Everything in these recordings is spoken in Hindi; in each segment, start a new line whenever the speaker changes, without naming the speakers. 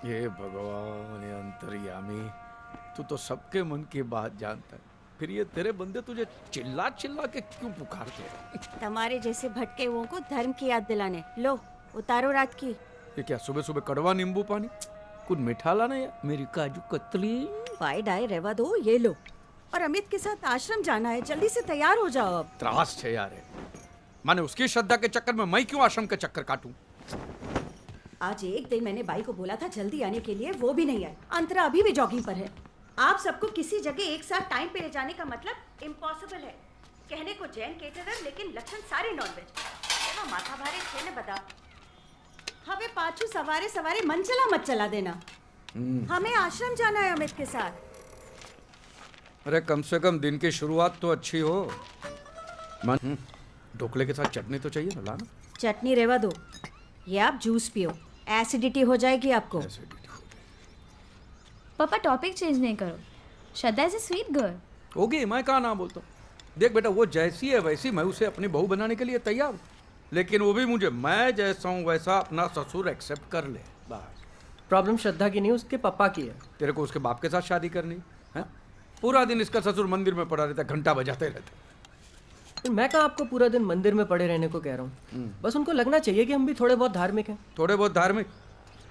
ये भगवान, ये अंतर्यामी, तू तो सबके मन की बात जानता है, फिर ये तेरे बंदे तुझे चिल्ला चिल्ला के क्यों पुकारते हैं?
तुम्हारे जैसे भटके हुओं को धर्म की याद दिलाने। लो उतारो रात की।
ये क्या सुबह सुबह कड़वा नींबू पानी? कुछ मीठा लाना यार, मेरी काजू कतली।
वाई डाई रेवा दो, ये लो। और अमित के साथ आश्रम जाना है, जल्दी से तैयार हो जाओ अब।
त्रास है यार। माने उसकी श्रद्धा के चक्कर में मैं क्यों आश्रम के चक्कर काटूं?
आज एक दिन मैंने बाई को बोला था जल्दी आने के लिए, वो भी नहीं आए। अंतरा अभी भी जॉगिंग पर है। आप सबको किसी जगह एक साथ टाइम पे ले जाने का मतलब इम्पॉसिबल है। कहने को जैन केटरर, लेकिन लक्षण सारे नॉनवेज। एवं माथा भारे छे ने बता। हमें पाछू सवारे सवारे मन चला मत चला देना। हमें आश्रम जाना है अमित के साथ।
अरे कम से कम दिन की शुरुआत तो अच्छी हो। मन ढोकले के साथ चटनी तो चाहिए ना, लाना।
चटनी रेवा दो, ये आप जूस पियो, एसिडिटी हो जाएगी आपको।
पापा टॉपिक चेंज नहीं करो। श्रद्धा इज ए स्वीट गर्ल।
होगी, मैं कहा ना बोलता हूँ। देख बेटा, वो जैसी है वैसी मैं उसे अपनी बहू बनाने के लिए तैयार हूँ, लेकिन वो भी मुझे मैं जैसा हूँ वैसा अपना ससुर एक्सेप्ट कर ले, बस।
प्रॉब्लम श्रद्धा की नहीं, उसके पापा की है।
तेरे को उसके बाप के साथ शादी करनी है? पूरा दिन इसका ससुर मंदिर में पड़ा रहता है, घंटा बजाते रहते।
फिर मैं कहाँ आपको पूरा दिन मंदिर में पड़े रहने को कह रहा हूँ। बस उनको लगना चाहिए कि हम भी थोड़े बहुत धार्मिक हैं।
थोड़े बहुत धार्मिक?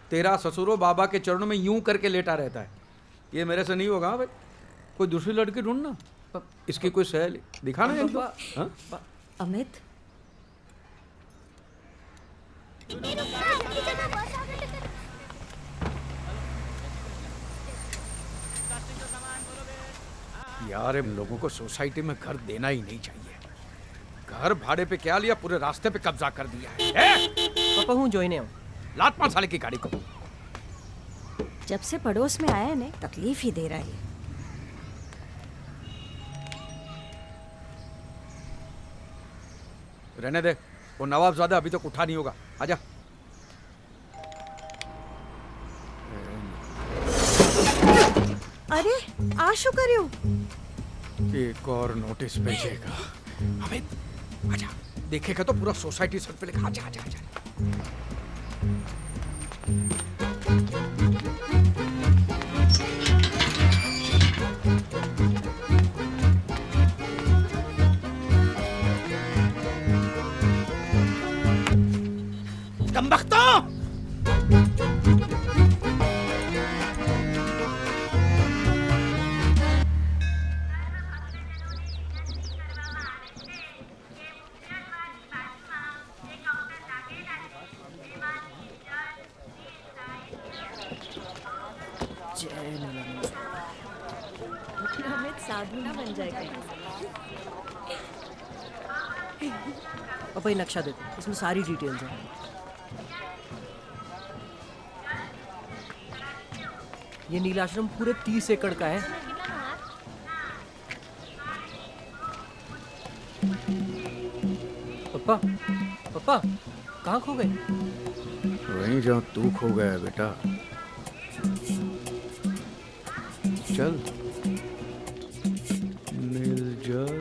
तेरा ससुरो बाबा के चरणों में यूं करके लेटा रहता है। ये मेरे से नहीं होगा। हाँ भाई, कोई दूसरी लड़की ढूंढना, इसकी कोई सहेली दिखाना है इनको। हाँ?
अमित,
यार इन लोगों को सोसाइटी में घर देना ही नहीं चाहिए। घर भाड़े पे क्या लिया, पूरे रास्ते पे कब्जा कर दिया है।
पापा हूँ जोइने हूँ।
लात मार साले की गाड़ी को।
जब से पड़ोस में आया ने तकलीफ ही दे रहा है।
रहने दे, वो नवाबजादा अभी तक उठा नहीं होगा। आजा।
अरे आशु करियो।
एक और नोटिस भेजेगा। अमित आजा, देखेगा तो पूरा सोसाइटी सर पे लिखा। आजा आजा आजा। कमबख्तो!
अमित साधु ना बन जाएगा।
पापा ये नक्शा देखो, इसमें सारी डिटेल्स हैं। ये नीलाश्रम पूरे 30 एकड़ का है। पापा पापा कहाँ खो गए?
वहीं जहाँ तू खो गया है बेटा। चल। नील जल,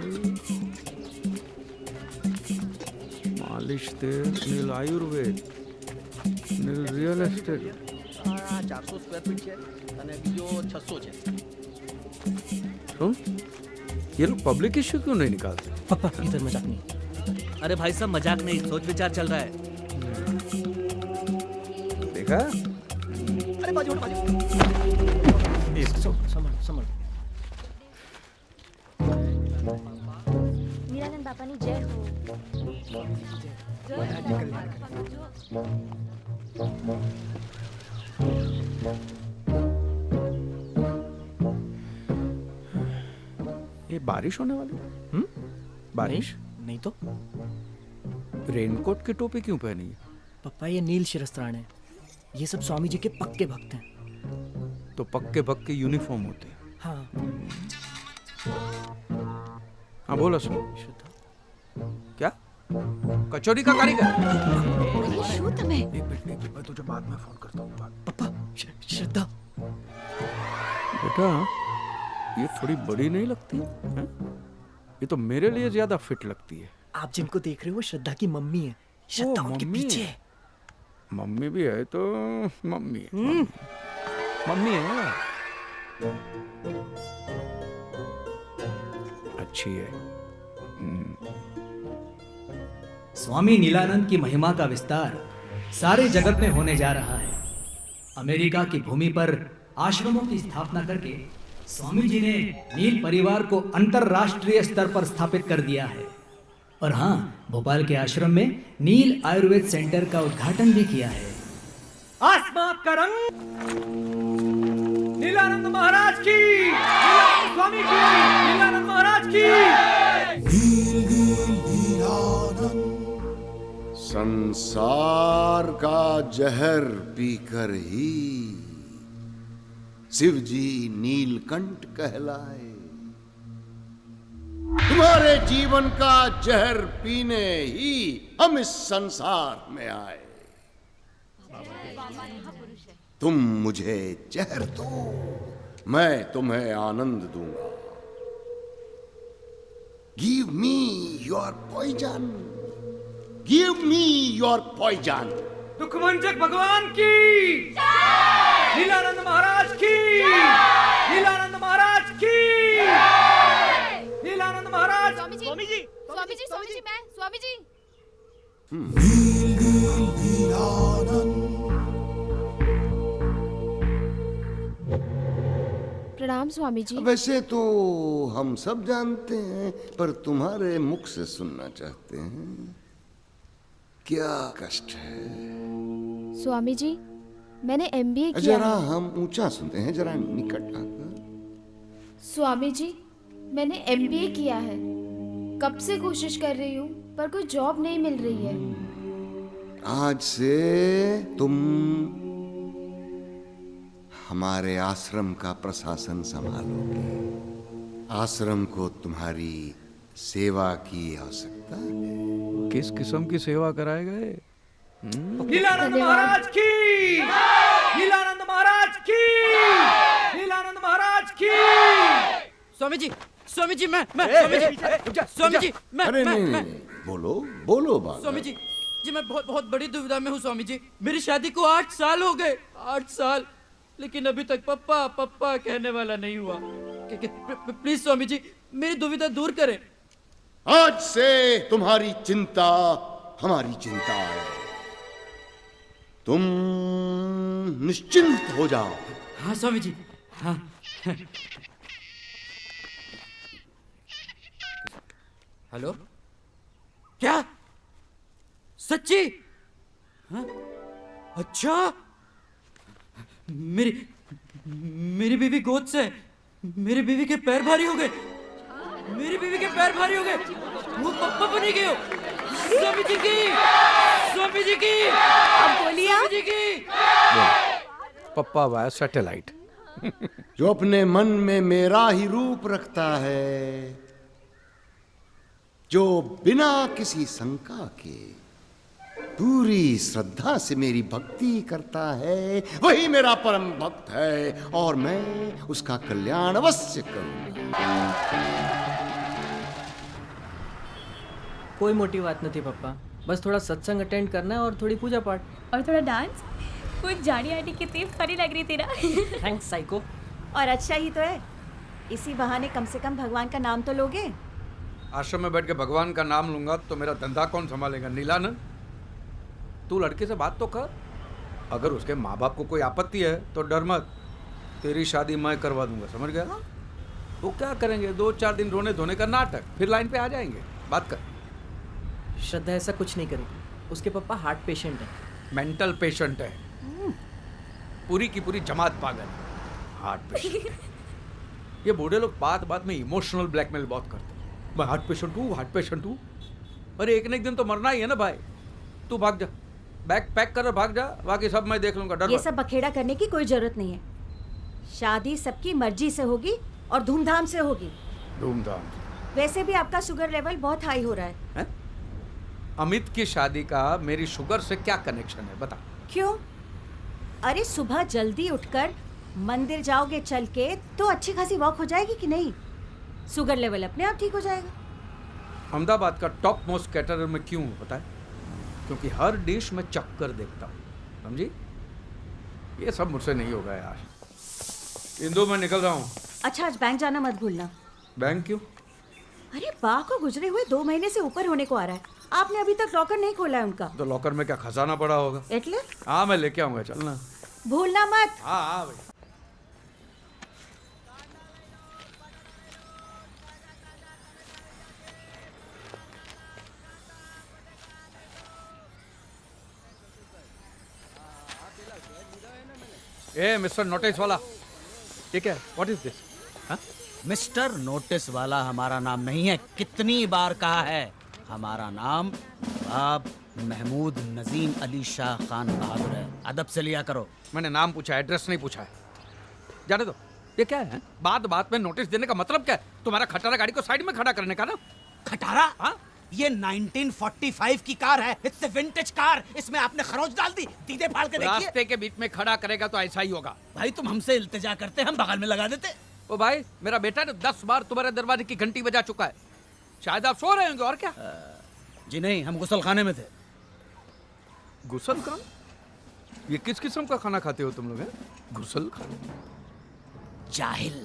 मालिश तेल, नील आयुर्वेद, नील रियल एस्टेट।
400 સ્ક્વેર ફીટ છે અને બીજો 600 છે।
सुन, ये लोग पब्लिक इश्यू क्यों नहीं निकालते?
पापा इधर मजाक नहीं।
अरे भाई साहब मजाक नहीं, सोच विचार चल रहा है।
देखा?
अरे बाजू बाजू।
संभाल संभाल।
मीरानंद बापानी जय हो।
ये बारिश होने वाली है? बारिश?
नहीं तो
रेनकोट की टोपी क्यों पहनी है?
पापा ये नील शिरस्त्राण है। ये सब स्वामी जी के पक्के भक्त हैं।
तो पक्के पक्के यूनिफॉर्म होते हैं।
हाँ।
हाँ बोलो सुन।
श्रद्धा
क्या? कचौरी का कारीगर?
अरे शू तुम्हें?
एक मिनट, मैं तुझे बाद में फोन करता हूँ।
पापा श्रद्धा
बेटा, ये थोड़ी बड़ी नहीं लगती है? ये तो मेरे लिए ज्यादा फिट लगती है।
आप जिनको देख रहे हो वो श्रद्धा की मम्मी है। श्रद्धा उनके
मम्मी
पीछे
है।
है।
मम्मी भी है तो मम्मी है। मम्मी है, अच्छी है।
स्वामी नीलानंद की महिमा का विस्तार सारे जगत में होने जा रहा है। अमेरिका की भूमि पर आश्रमों की स्थापना करके स्वामी जी ने नील परिवार को अंतरराष्ट्रीय स्तर पर स्थापित कर दिया है। और हाँ, भोपाल के आश्रम में नील आयुर्वेद सेंटर का उद्घाटन भी किया है।
आसमां का रंग नीलानंद महाराज की, नीलानंद स्वामी की, नीलानंद महाराज की।
संसार का जहर पीकर ही शिव जी नीलकंठ कहलाए। तुम्हारे जीवन का जहर पीने ही हम इस संसार में आए। तुम मुझे जहर दो, मैं तुम्हें आनंद दूंगा। Give me your poison, give me your poison.
दुखमंजक भगवान की, नीलानंद महाराज की, नीलानंद महाराज की, नीलानंद महाराज।
स्वामी जी, स्वामी जी, स्वामी जी, मैं स्वामी जी। प्रणाम स्वामी जी।
वैसे तो हम सब जानते हैं, पर तुम्हारे मुख से सुनना चाहते हैं। क्या कष्ट है?
स्वामी जी, मैंने एमबीए किया
जरा
है।
हम ऊंचा सुनते हैं, जरा निकट आकर।
स्वामी जी, मैंने एमबीए किया है। कब से कोशिश कर रही हूँ पर कोई जॉब नहीं मिल रही है।
आज से तुम हमारे आश्रम का प्रशासन संभालोगे। आश्रम को तुम्हारी सेवा की आवश्यकता है।
किस किस्म की सेवा कराएगा ये?
नीलानंद महाराज की, नीलानंद महाराज की, नीलानंद महाराज की।
स्वामी जी, स्वामी जी, मैं स्वामी जी,
अरे नहीं, बोलो बोलो बाबा।
स्वामी जी, मैं बहुत बड़ी दुविधा में हूँ स्वामी जी। मेरी शादी को 8 साल हो गए, 8 साल, लेकिन अभी तक पप्पा पप्पा कहने वाला नहीं हुआ। प्लीज स्वामी जी, मेरी दुविधा दूर करें।
आज से तुम्हारी चिंता हमारी चिंता है। तुम निश्चिंत हो जाओ।
हाँ स्वामी जी, हाँ। हेलो, क्या सच्ची? हाँ? अच्छा, मेरी बीवी गोद से, मेरी बीवी के पैर भारी हो गए, मेरी बीवी के पैर भारी हो गए। वो पप्पा बनी गए हो। स्वामी जी की, स्वामी जी की,
अब बोलिए आप।
स्वामी जी की।
पप्पा वाया सैटेलाइट।
जो अपने मन में मेरा ही रूप रखता है, जो बिना किसी शंका के पूरी श्रद्धा से मेरी भक्ति करता है, वही मेरा परम भक्त है और मैं उसका कल्याण अवश्य करूंगा।
कोई मोटी बात नहीं पप्पा, बस थोड़ा सत्संग अटेंड करना है और थोड़ी पूजा पाठ
और थोड़ा डांस। कुछ जानी आंटी कितनी फनी लग रही थी ना।
Thanks psycho.
और अच्छा ही तो है, इसी बहाने कम से कम भगवान का नाम तो लोगे।
आश्रम में बैठ के भगवान का नाम लूंगा तो मेरा धंधा कौन संभालेगा? नीलानंद, तू लड़के से बात तो कर। अगर उसके माँ बाप को कोई आपत्ति है तो डर मत, तेरी शादी मैं करवा दूंगा, समझ गया? वो क्या करेंगे, 2-4 दिन रोने धोने का नाटक, फिर लाइन पे आ जाएंगे। बात कर।
श्रद्धा ऐसा कुछ नहीं करेगी, उसके पापा हार्ट पेशेंट है।
मेंटल पेशेंट है, पूरी की पूरी जमात पागल है, हार्ट पेशेंट है। ये बूढ़े लोग बात बात में इमोशनल ब्लैकमेल बहुत करते हैं। मैं हार्ट पेशेंट हूँ, हार्ट पेशेंट हूँ। अरे एक न एक दिन तो मरना ही है ना भाई। तू भाग जा, बैग पैक कर भाग जा, बाकी सब मैं देख लूंगा। डर
ये
मत।
सब बखेड़ा करने की कोई जरूरत नहीं है। शादी सबकी मर्जी से होगी और धूमधाम से होगी।
धूमधाम से।
वैसे भी आपका शुगर लेवल बहुत हाई हो रहा है।
हैं? अमित की शादी का मेरी शुगर से क्या कनेक्शन है, बता।
क्यों? अरे सुबह जल्दी उठकर मंदिर जाओगे चल के तो अच्छी खासी वॉक हो जाएगी कि नहीं? शुगर लेवल अपने आप ठीक हो जाएगा।
अहमदाबाद का टॉप मोस्ट कैटरर में क्यों हूँ पता है? क्योंकि हर डिश में चक्कर देखता हूँ। समझी? ये सब मुझसे नहीं होगा यार। इंदु, मैं निकल रहा हूँ।
अच्छा, आज बैंक जाना मत भूलना।
बैंक क्यों?
अरे बा को गुजरे हुए 2 महीने से ऊपर होने को आ रहा है, आपने अभी तक लॉकर नहीं खोला है उनका।
तो लॉकर में क्या खजाना पड़ा होगा?
एटले
हाँ, मैं लेके आऊंगा, चलना।
भूलना मत।
हाँ हाँ भाई। ए मिस्टर नोटिस वाला, ठीक है, what is this?
Mister notice वाला हमारा नाम नहीं है। कितनी बार कहा है, हमारा नाम बाब महमूद नजीम अली शाह खान बहादुर है। अदब से लिया करो।
मैंने नाम पूछा, एड्रेस नहीं पूछा है। जाने दो। ये क्या है? बात बात में नोटिस देने का मतलब क्या है? तुम्हारा खटारा गाड़ी को साइड में खड़ा करने का ना?
खटारा?
हाँ?
ये 1945 की कार है। It's vintage car. इसमें आपने खरोच डाल दी। दीदे फाड़ के देखिए।
रास्ते के बीच में खड़ा करेगा तो ऐसा ही होगा।
भाई तुम हमसे इल्तिजा करते, हम बगल में लगा देते।
ओ भाई, मेरा बेटा ने 10 बार तुम्हारे दरवाजे की घंटी बजा चुका है। शायद आप सो रहे होंगे, और क्या?
जी नहीं, हम गुसल खाने में थे।
गुसल खाना? ये किस किस्म का खाना खाते हो तुम लोग? गुसल खाना?
जाहिल,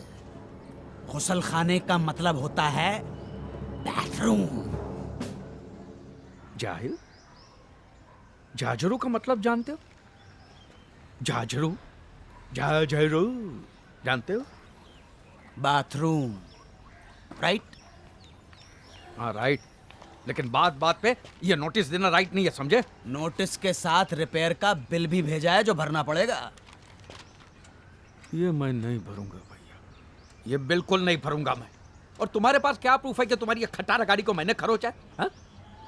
गुसल खाने का मतलब होता है बाथरूम।
जाहिल? जाजरू का मतलब जानते हो? जाजरू? जाजरू जानते हो?
Bathroom, right?
हाँ राइट, लेकिन बात बात पे ये नोटिस देना राइट नहीं है, समझे?
नोटिस के साथ रिपेयर का बिल भी भेजा है जो भरना पड़ेगा।
ये मैं नहीं भरूंगा भैया, ये बिल्कुल नहीं भरूंगा मैं। और तुम्हारे पास क्या प्रूफ है कि तुम्हारी ये खटारा गाड़ी को मैंने खरोचा है? हाँ?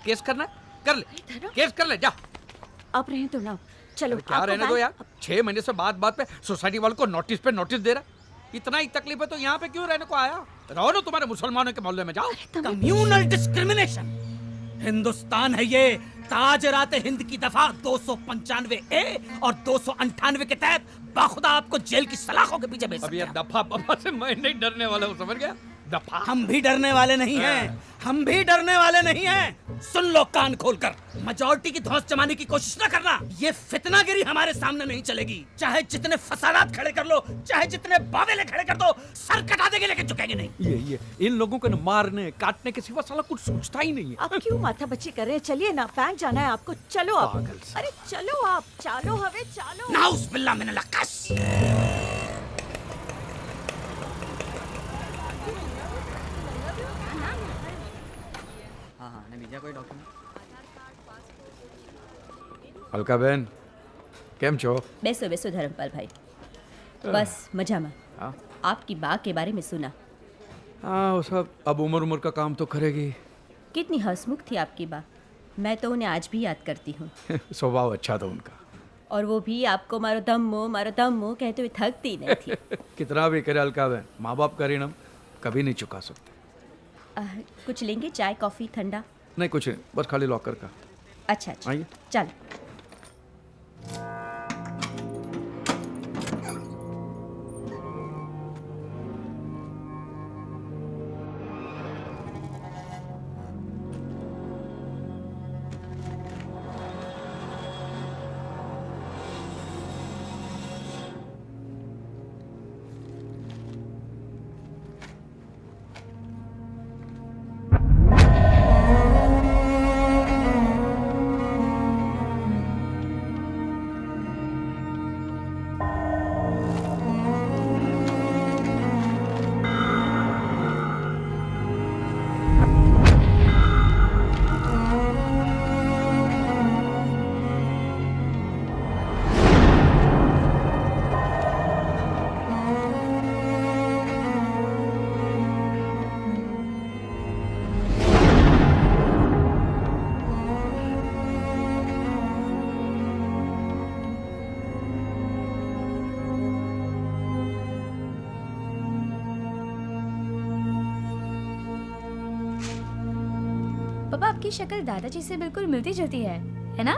केस करना है? कर ले, केस कर ले, जा।
आप रहे तो ना, चलो।
क्या
आपको
रहने दो
बैंक-
यार, 6 महीने से बात बात पे सोसाइटी वालों को नोटिस पे नोटिस दे रहा। इतना ही तकलीफ है तो यहाँ पे क्यों रहने को आया? रहो ना तुम्हारे मुसलमानों के मोहल्ले में, जाओ।
Communal discrimination. हिंदुस्तान है ये। ताजरात हिंद की दफा 295A और 298 के तहत बाखुदा आपको जेल की सलाखों के पीछे भेज
अब ये
सकते हैं।
दफा बफा से मैं नहीं डरने वाला हूँ, समझ गया? दफा।
हम भी डरने वाले नहीं हैं। हम भी डरने वाले नहीं हैं। सुन लो कान खोलकर, मेजॉरिटी की धौंस जमाने की कोशिश न करना। ये फितनागिरी हमारे सामने नहीं चलेगी। चाहे जितने फसादात खड़े कर लो, चाहे जितने बावेले खड़े कर दो, सर कटा देंगे लेकिन झुकेंगे नहीं।
ये इन लोगों को न मारने काटने के सिवा साला कुछ सोचता ही नहीं है।
आप क्यों माथा बच्ची कर रहे हैं? चलिए ना, बैंक जाना है आपको। चलो आप।
पागल सा।
अरे चलो आप, चालो हवे चालो।
नाउस बिल्ला मिनल लक्कस।
अलका बहन, કેમ છો?
બેસો બેસો ધરમપાલ ભાઈ બસ મજામાં
हाँ
आपकी बा के बारे में सुना
हाँ, वो सब अब उम्र उम्र का काम तो करेगी।
कितनी हंसमुख थी आपकी बा। मैं तो उन्हें आज भी याद करती हूँ
स्वभाव अच्छा था उनका।
और वो भी आपको मारो दम्मो कहते हुए थकती नहीं थी।
कितना भी करे अलका बहन, माँ बाप का ऋण हम कभी नहीं चुका सकते।
कुछ लेंगे? चाय कॉफ़ी ठंडा?
नहीं कुछ नहीं, बस खाली लॉकर का।
अच्छा अच्छा
आइए।
चलो।
पापा, आपकी शक्ल दादाजी से बिल्कुल मिलती जुलती है ना?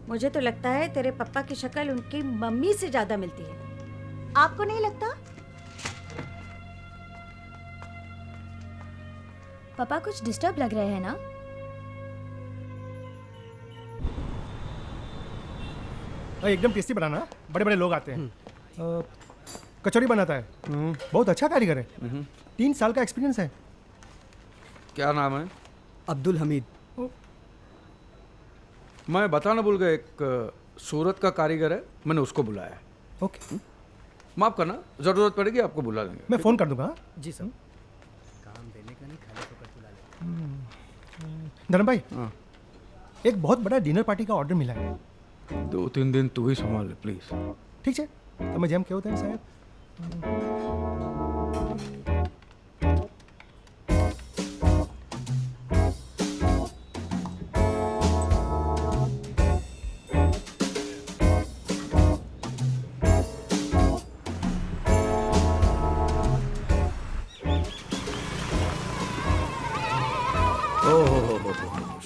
मुझे तो लगता है तेरे पापा की शक्ल उनकी मम्मी से ज्यादा मिलती है। आपको नहीं लगता?
पापा कुछ डिस्टर्ब लग रहे हैं ना?
एकदम टेस्टी बनाना, बड़े बड़े लोग आते हैं। कचौड़ी बनाता है, बहुत अच्छा कारीगर है। 3 साल का एक्सपीरियंस है।
क्या नाम है?
अब्दुल हमीद।
मैं बताना भूल गया, एक सूरत का कारीगर है, मैंने उसको बुलाया है।
ओके,
माफ करना, जरूरत पड़ेगी आपको बुला देंगे।
मैं फ़ोन कर दूंगा। हाँ?
जी सर।
धर्म भाई,
हाँ।
एक बहुत बड़ा डिनर पार्टी का ऑर्डर मिला है।
2-3 दिन तू ही संभाल ले प्लीज।
ठीक है, तो मैं जेम क्या होता है साहब।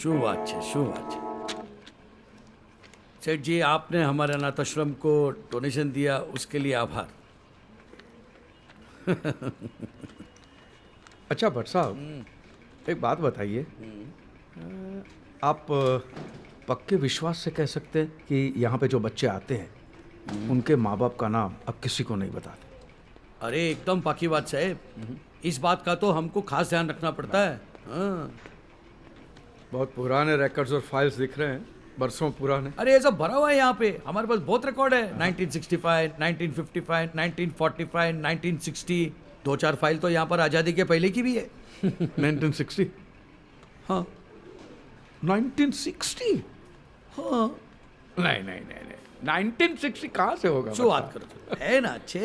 શું વાત છે, શું વાત છે। सेठ जी, आपने हमारे अनाथ आश्रम को डोनेशन दिया, उसके लिए आभार।
अच्छा भट्ट साहब, एक बात बताइए, आप पक्के विश्वास से कह सकते हैं कि यहाँ पे जो बच्चे आते हैं उनके माँ बाप का नाम अब किसी को नहीं बताते?
अरे एकदम पक्की बात साहब, इस बात का तो हमको खास ध्यान रखना पड़ता है। हाँ।
बहुत पुराने रिकॉर्ड्स और फाइल्स दिख रहे हैं, बरसों पुराने।
अरे ये सब भरा हुआ है यहाँ पे, हमारे पास बहुत रिकॉर्ड है। 1965, 1955, 1945, 1960, 2-4 फाइल तो यहाँ पर आज़ादी के पहले की भी है।
1960?
हाँ
1960?
हाँ।
नहीं नहीं नहीं नहीं, 1960 कहाँ से होगा?
जो बात करो है ना अच्छे।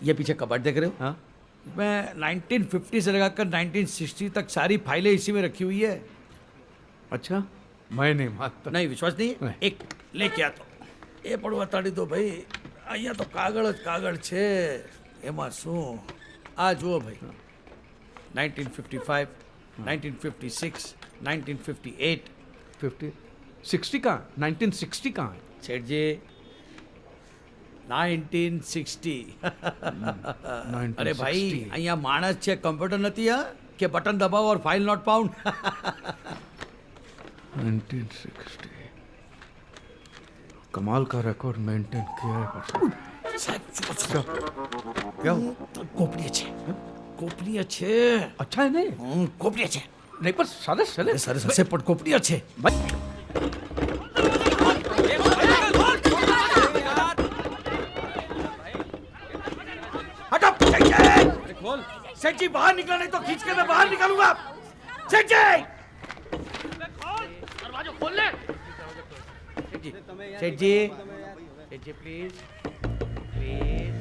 ये पीछे कबर्ड देख रहे हो?
हाँ।
मैं 1950 से लगाकर 1960 तक सारी फाइलें इसी में रखी हुई है।
अच्छा, मैं नहीं मानता।
नहीं विश्वास नहीं,
नहीं।
एक लेके आ तो એ પડવા તાડી દો ભાઈ, અહીંયા તો કાગળ જ કાગળ છે, એમાં શું? આ જુઓ ભાઈ, 1955, 1956, 1958,
60 कहाँ? 1960 कहाँ है?
सेठ जी 1960। अरे भाई, અહીંયા માણસ છે, કમ્પ્યુટર નથી હા કે બટન દબાવો और फाइल नॉट फाउंड।
1960 कमाल का रिकॉर्ड मेंटेन किया है भट्ट साहब।
क्या गोपनीय छे, गोपनीय छे।
अच्छा है नहीं?
गोपनीय छे
नहीं पर सारे सले
सर से पट गोपनीय छे। हटो सेठ जी, बाहर निकला नहीं तो खींच के मैं बाहर निकालूंगा। सेठ जी दरवाजा खोल ले। सेठ जी, सेठ जी प्लीज प्लीज।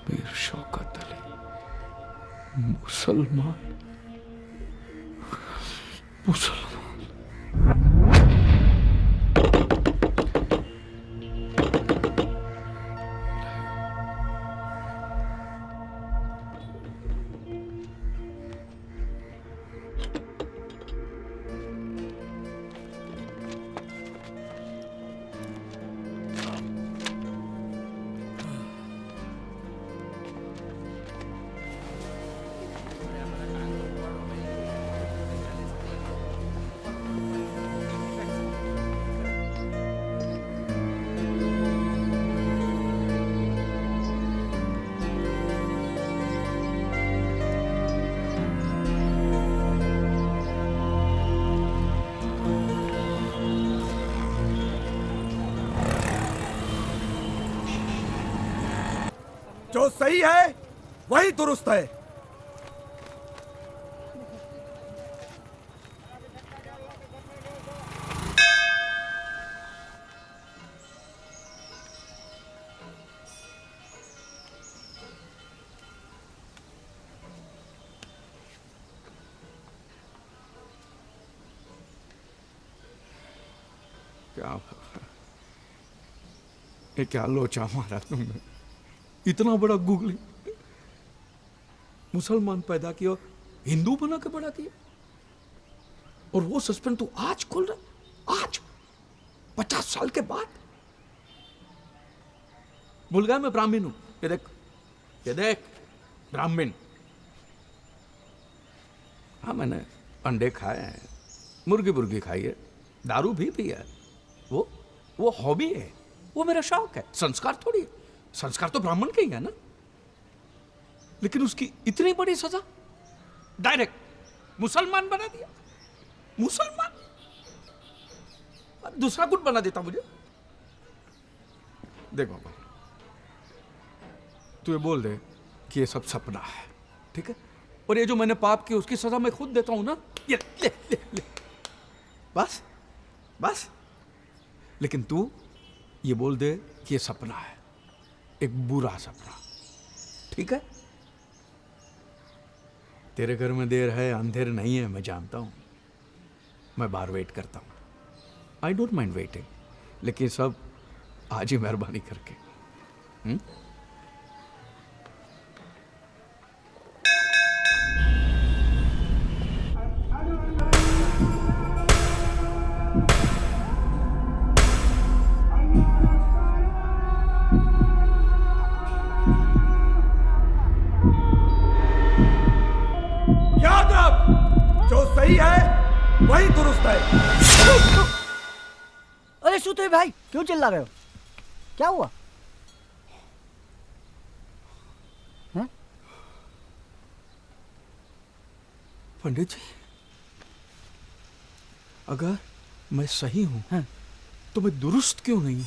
मीर शौकत अली मुसलमान, मुसलमान।
जो सही है वही दुरुस्त है।
क्या ये क्या लोचा मारा तुमने? इतना बड़ा गूगली मुसलमान पैदा किया, हिंदू बना के बड़ा किया, और वो सस्पेंस तू आज खोल रहा? आज 50 साल के बाद? भूल गया मैं ब्राह्मण हूं। ये देख ब्राह्मण। हाँ मैंने अंडे खाए हैं, मुर्गी बुर्गी खाई है, दारू भी पी है। वो हॉबी है, वो मेरा शौक है, संस्कार थोड़ी है। संस्कार तो ब्राह्मण के ही है ना। लेकिन उसकी इतनी बड़ी सजा, डायरेक्ट मुसलमान बना दिया। मुसलमान, दूसरा कुछ बना देता मुझे। देख बाबा, तू ये बोल दे कि ये सब सपना है, ठीक है? और ये जो मैंने पाप की उसकी सजा मैं खुद देता हूं ना, ये ले, ले, ले। बस बस। लेकिन तू ये बोल दे कि ये सपना है, एक बुरा सपना, ठीक है? तेरे घर में देर है अंधेर नहीं है, मैं जानता हूं। मैं बाहर वेट करता हूं, आई डोंट माइंड वेटिंग। लेकिन सब आज ही मेहरबानी करके।
याद रख, जो सही है वही दुरुस्त है।
अरे सूते भाई, क्यों चिल्ला रहे हो? क्या हुआ? हाँ?
पंडित जी, अगर मैं सही हूं,
हाँ?
तो मैं दुरुस्त क्यों नहीं?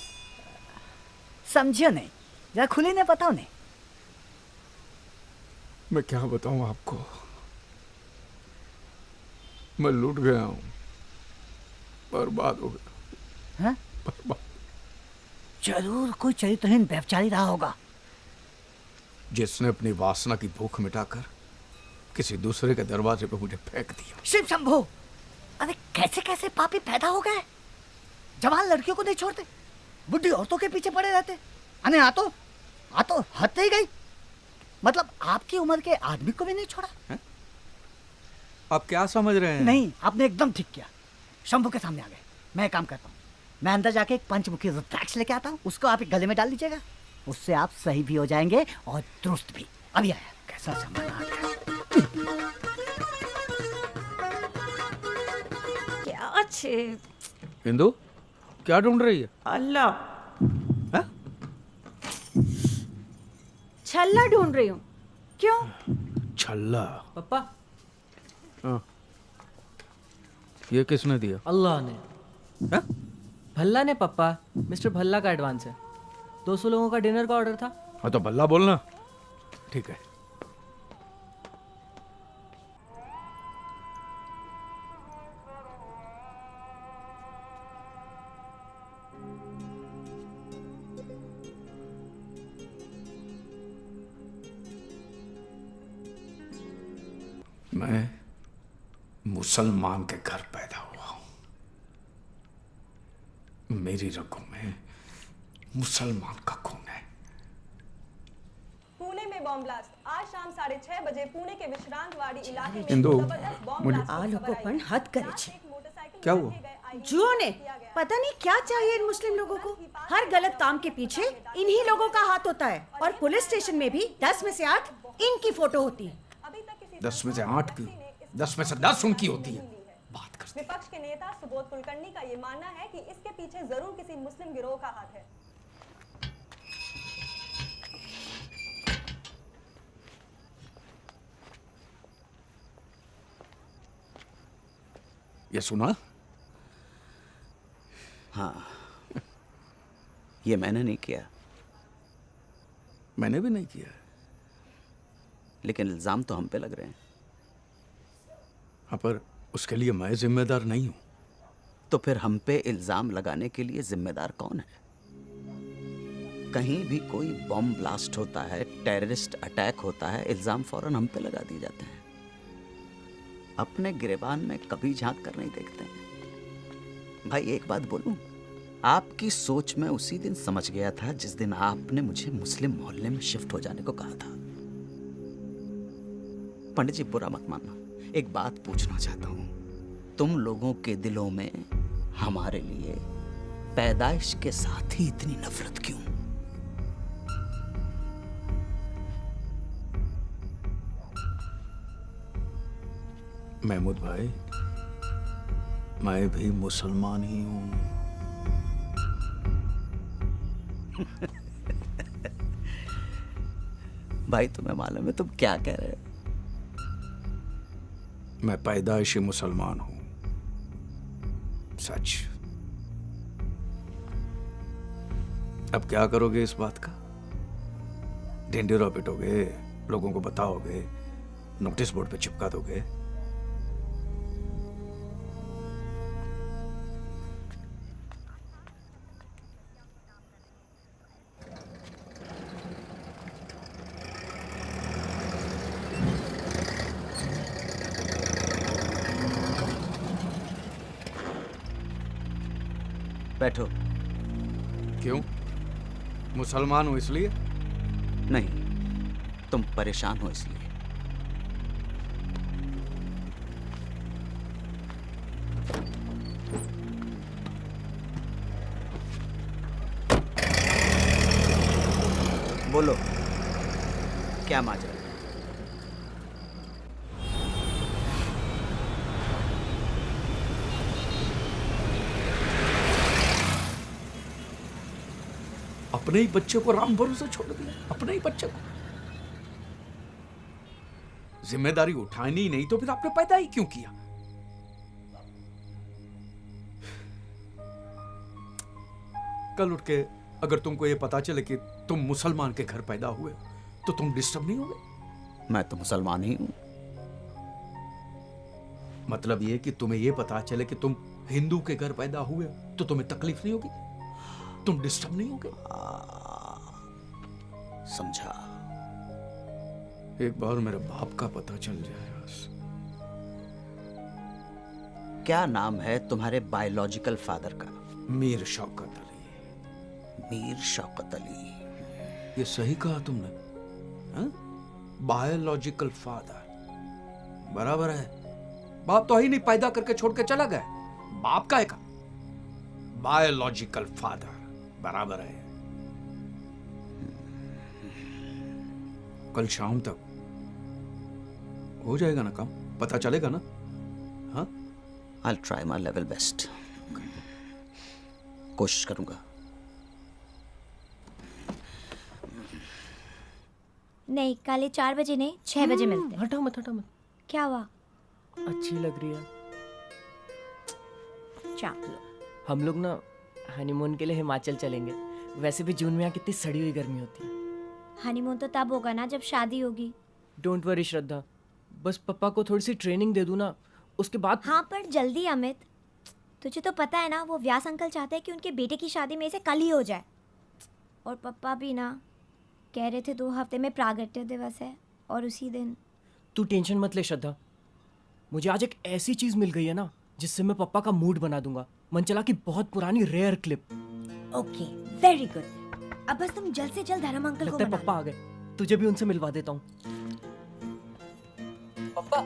समझियो नहीं, जरा खुली ने बताओ नहीं।
मैं क्या बताऊं आपको, मैं लूट गया हूं, बर्बाद हो गया।
हाँ?
बर्बाद।
जरूर कोई चरित्रहीन व्यभिचारी रहा होगा,
जिसने अपनी वासना की भूख मिटाकर किसी दूसरे के दरवाजे पे मुझे फेंक दिया।
शिव शंभो, अरे कैसे कैसे पापी पैदा हो गए। जवान लड़कियों को नहीं छोड़ते, बुढ़ी औरतों के पीछे पड़े रहते। अने आ तो हद ही गई। मतलब आपकी उम्र के आदमी को भी नहीं छोड़ा है?
आप क्या समझ रहे हैं?
नहीं, आपने एकदम ठीक किया। शंभू के सामने आ गए। मैं एक काम करता हूँ, मैं अंदर जाके एक पंचमुखी रुद्राक्ष लेके आता हूँ, उसको आप एक गले में डाल लीजिएगा। उससे आप सही भी हो जाएंगे और दुरुस्त भी। अभी आया, कैसा सामान आ गया।
क्या अच्छे
हिंदू, क्या ढूंढ रही है?
अल्लाह,
हाँ?
छल्ला ढूंढ रही हूँ। क्यों?
छल्ला?
पप्पा,
हाँ। ये किसने दिया?
अल्लाह ने।
हाँ?
भल्ला ने पप्पा, मिस्टर भल्ला का एडवांस है। 200 लोगों का डिनर का ऑर्डर था।
हाँ तो भल्ला बोलना, ठीक है। मैं मुसलमान के घर पैदा हुआ हूं, मेरी रगों में मुसलमान का खून है।
पुणे में बॉम्ब ब्लास्ट। आज शाम 6:30 बजे पुणे के विश्रांतवाड़ी इलाके में
इंदु,
जबरदस्त बॉम्ब
मुझे-
ब्लास्ट
आ लोगों पण हद करे छे।
क्या हुआ?
जुओ ने पता नहीं क्या चाहिए इन मुस्लिम लोगों को। हर गलत काम के पीछे इन्हीं लोगों का हाथ होता है। और पुलिस स्टेशन में भी 10 में से 8 इनकी फोटो होती है।
10 में से 8 की, 10 में से 10 उनकी होती है। बात करते।
विपक्ष के नेता सुबोध कुलकर्णी का ये मानना है कि इसके पीछे जरूर किसी मुस्लिम गिरोह का हाथ है।
ये सुना?
हाँ, ये मैंने नहीं किया।
मैंने भी नहीं किया,
लेकिन इल्जाम तो हम पे लग रहे हैं।
हाँ, पर उसके लिए मैं जिम्मेदार नहीं हूं।
तो फिर हम पे इल्जाम लगाने के लिए जिम्मेदार कौन है? कहीं भी कोई बॉम्ब ब्लास्ट होता है, टेररिस्ट अटैक होता है, इल्जाम फौरन हम पे लगा दिए जाते हैं। अपने गिरेबान में कभी झांक कर नहीं देखते हैं। भाई एक बात बोलूं, आपकी सोच में उसी दिन समझ गया था जिस दिन आपने मुझे मुस्लिम मोहल्ले में शिफ्ट हो जाने को कहा था। पंडित जी बुरा मत मानना, एक बात पूछना चाहता हूं, तुम लोगों के दिलों में हमारे लिए पैदाइश के साथ ही इतनी नफरत क्यों?
महमूद भाई, मैं भी मुसलमान ही हूं।
भाई तुम्हें मालूम है तुम क्या कह रहे हो?
मैं पैदाइशी मुसलमान हूं, सच। अब क्या करोगे इस बात का? ढिंढेरा पिटोगे, लोगों को बताओगे, नोटिस बोर्ड पे चिपका दोगे?
बैठो।
क्यों? मुसलमान हूं इसलिए?
नहीं, तुम परेशान हो इसलिए। बोलो, क्या माजरा है?
अपने ही बच्चे को राम भरोसे छोड़ दिया, अपने ही बच्चे को। जिम्मेदारी उठानी ही नहीं तो फिर आपने पैदा ही क्यों किया? कल उठ के अगर तुमको ये पता चले कि तुम मुसलमान के घर पैदा हुए तो तुम डिस्टर्ब नहीं होगे?
मैं तो मुसलमान ही हूं।
मतलब ये कि तुम्हें ये पता चले कि तुम हिंदू के घर पैदा हुए तो तुम्हें तकलीफ नहीं होगी? तुम डिस्टर्ब नहीं होगे?
समझा।
एक बार मेरे बाप का पता चल जाए बस।
क्या नाम है तुम्हारे बायोलॉजिकल फादर का?
मीर शौकत अली।
मीर शौकत अली।
ये सही कहा तुमने, बायोलॉजिकल फादर बराबर है। बाप तो ही नहीं, पैदा करके छोड़ के चला गया। बाप का एक बायोलॉजिकल फादर बराबर है। कल शाम तक हो जाएगा ना काम? पता चलेगा ना? हाँ,
I'll try my level best. कोशिश करूंगा।
नहीं, कल 4 बजे नहीं, 6 बजे मिलते हैं।
हटाओ मत, हटाओ मत।
क्या हुआ?
अच्छी लग रही है।
चाप लो।
हम लोग ना हनीमून के लिए हिमाचल चलेंगे। वैसे भी जून में यहाँ कितनी सड़ी हुई गर्मी होती है।
हनीमून तो तब होगा ना जब शादी होगी।
डोंट वरी श्रद्धा, बस पापा को थोड़ी सी ट्रेनिंग दे दूँ ना, उसके बाद।
हाँ पर जल्दी अमित, तुझे तो पता है ना वो व्यास अंकल चाहते हैं कि उनके बेटे की शादी में से कल ही हो जाए। और पापा भी ना कह रहे थे 2 हफ्ते में प्रागट्य दिवस है और उसी दिन।
तू टेंशन मत ले श्रद्धा, मुझे आज एक ऐसी चीज मिल गई है ना जिससे मैं पापा का मूड बना दूंगा। मनचला की बहुत पुरानी rare clip.
Okay, very good. अब बस तुम जल्द से जल्द धर्म अंकल को
लगता है
मना
पापा आ गए, तुझे भी उनसे मिलवा देता हूँ। पापा,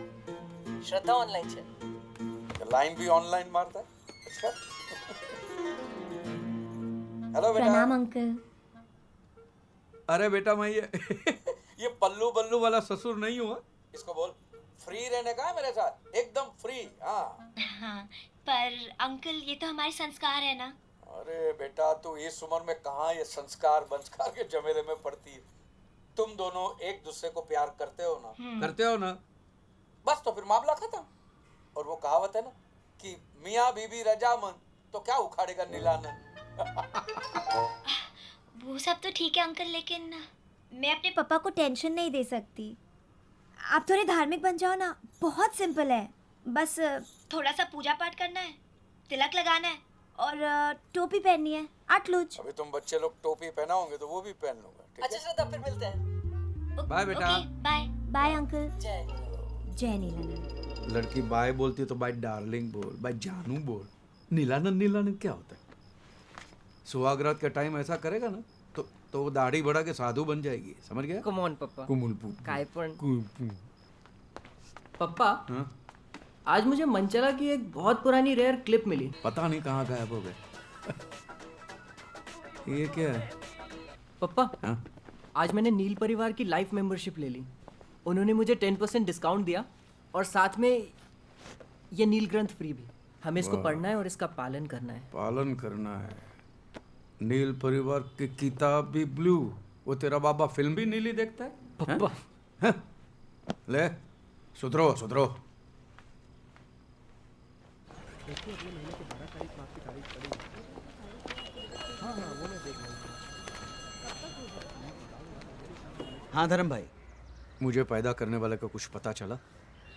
श्रद्धा ऑनलाइन है।
लाइन भी ऑनलाइन मारता है। अच्छा। हेलो बेटा।
प्रणाम अंकल।
अरे बेटा, मैं ये पल्लू बल्लू वाला ससुर नहीं हुआ। इसको बोल फ्री रहने का है मेरे साथ, एकदम फ्री। हाँ
पर अंकल ये तो हमारे संस्कार है ना।
अरे बेटा, तू इस उम्र में कहाँ ये संस्कार बंस्कार के झमेले में पड़ती है? तुम दोनों एक दूसरे को प्यार करते हो ना? करते हो ना? बस तो फिर मामला खत्म। और वो कहावत है ना कि मियाँ बीबी रजामंद तो क्या उखाड़ेगा नीलानंद।
वो सब तो ठीक है अंकल, लेकिन मैं अपने पापा को टेंशन नहीं दे सकती। आप थोड़े धार्मिक बन जाओ ना, बहुत सिंपल है। बस थोड़ा सा पूजा पाठ करना है, तिलक लगाना है और टोपी पहननी है। अटलूज।
अभी तुम बच्चे लोग टोपी पहनाओगे तो वो भी पहन लूंगा।
अच्छा श्रद्धा, फिर मिलते हैं।
बाय बेटा।
Bye bye uncle.
जय
नीलानंद।
लड़की बाय बोलती है तो बाय डार्लिंग बोल, बाय जानू बोल। नीलानंद नीलानंद क्या होता है? सुहागरात के टाइम ऐसा करेगा ना तो दाढ़ी बढ़ा के साधु बन जाएगी, समझ गया?
कम ऑन पापा।
कुमुलपुर
काय पण पापा,
हाँ?
आज मुझे मनचला की एक बहुत पुरानी रेयर क्लिप मिली।
पता नहीं कहाँ गायब हो गए। ये क्या है?
पापा,
हाँ?
आज मैंने नील परिवार की लाइफ मेंबरशिप ले ली। उन्होंने मुझे 10% डिस्काउंट दिया और साथ में ये नील ग्रंथ फ्री भी। हमें इसको पढ़ना है और इसका पालन करना है।
पालन करना है। नील परिवार की किताब भी ब्लू। वो तेरा बाबा फिल्म भी नीली देखता है?
पप्पा
हैं? ले सुधरो सुधरो।
हाँ धर्म भाई,
मुझे पैदा करने वाले का कुछ पता चला?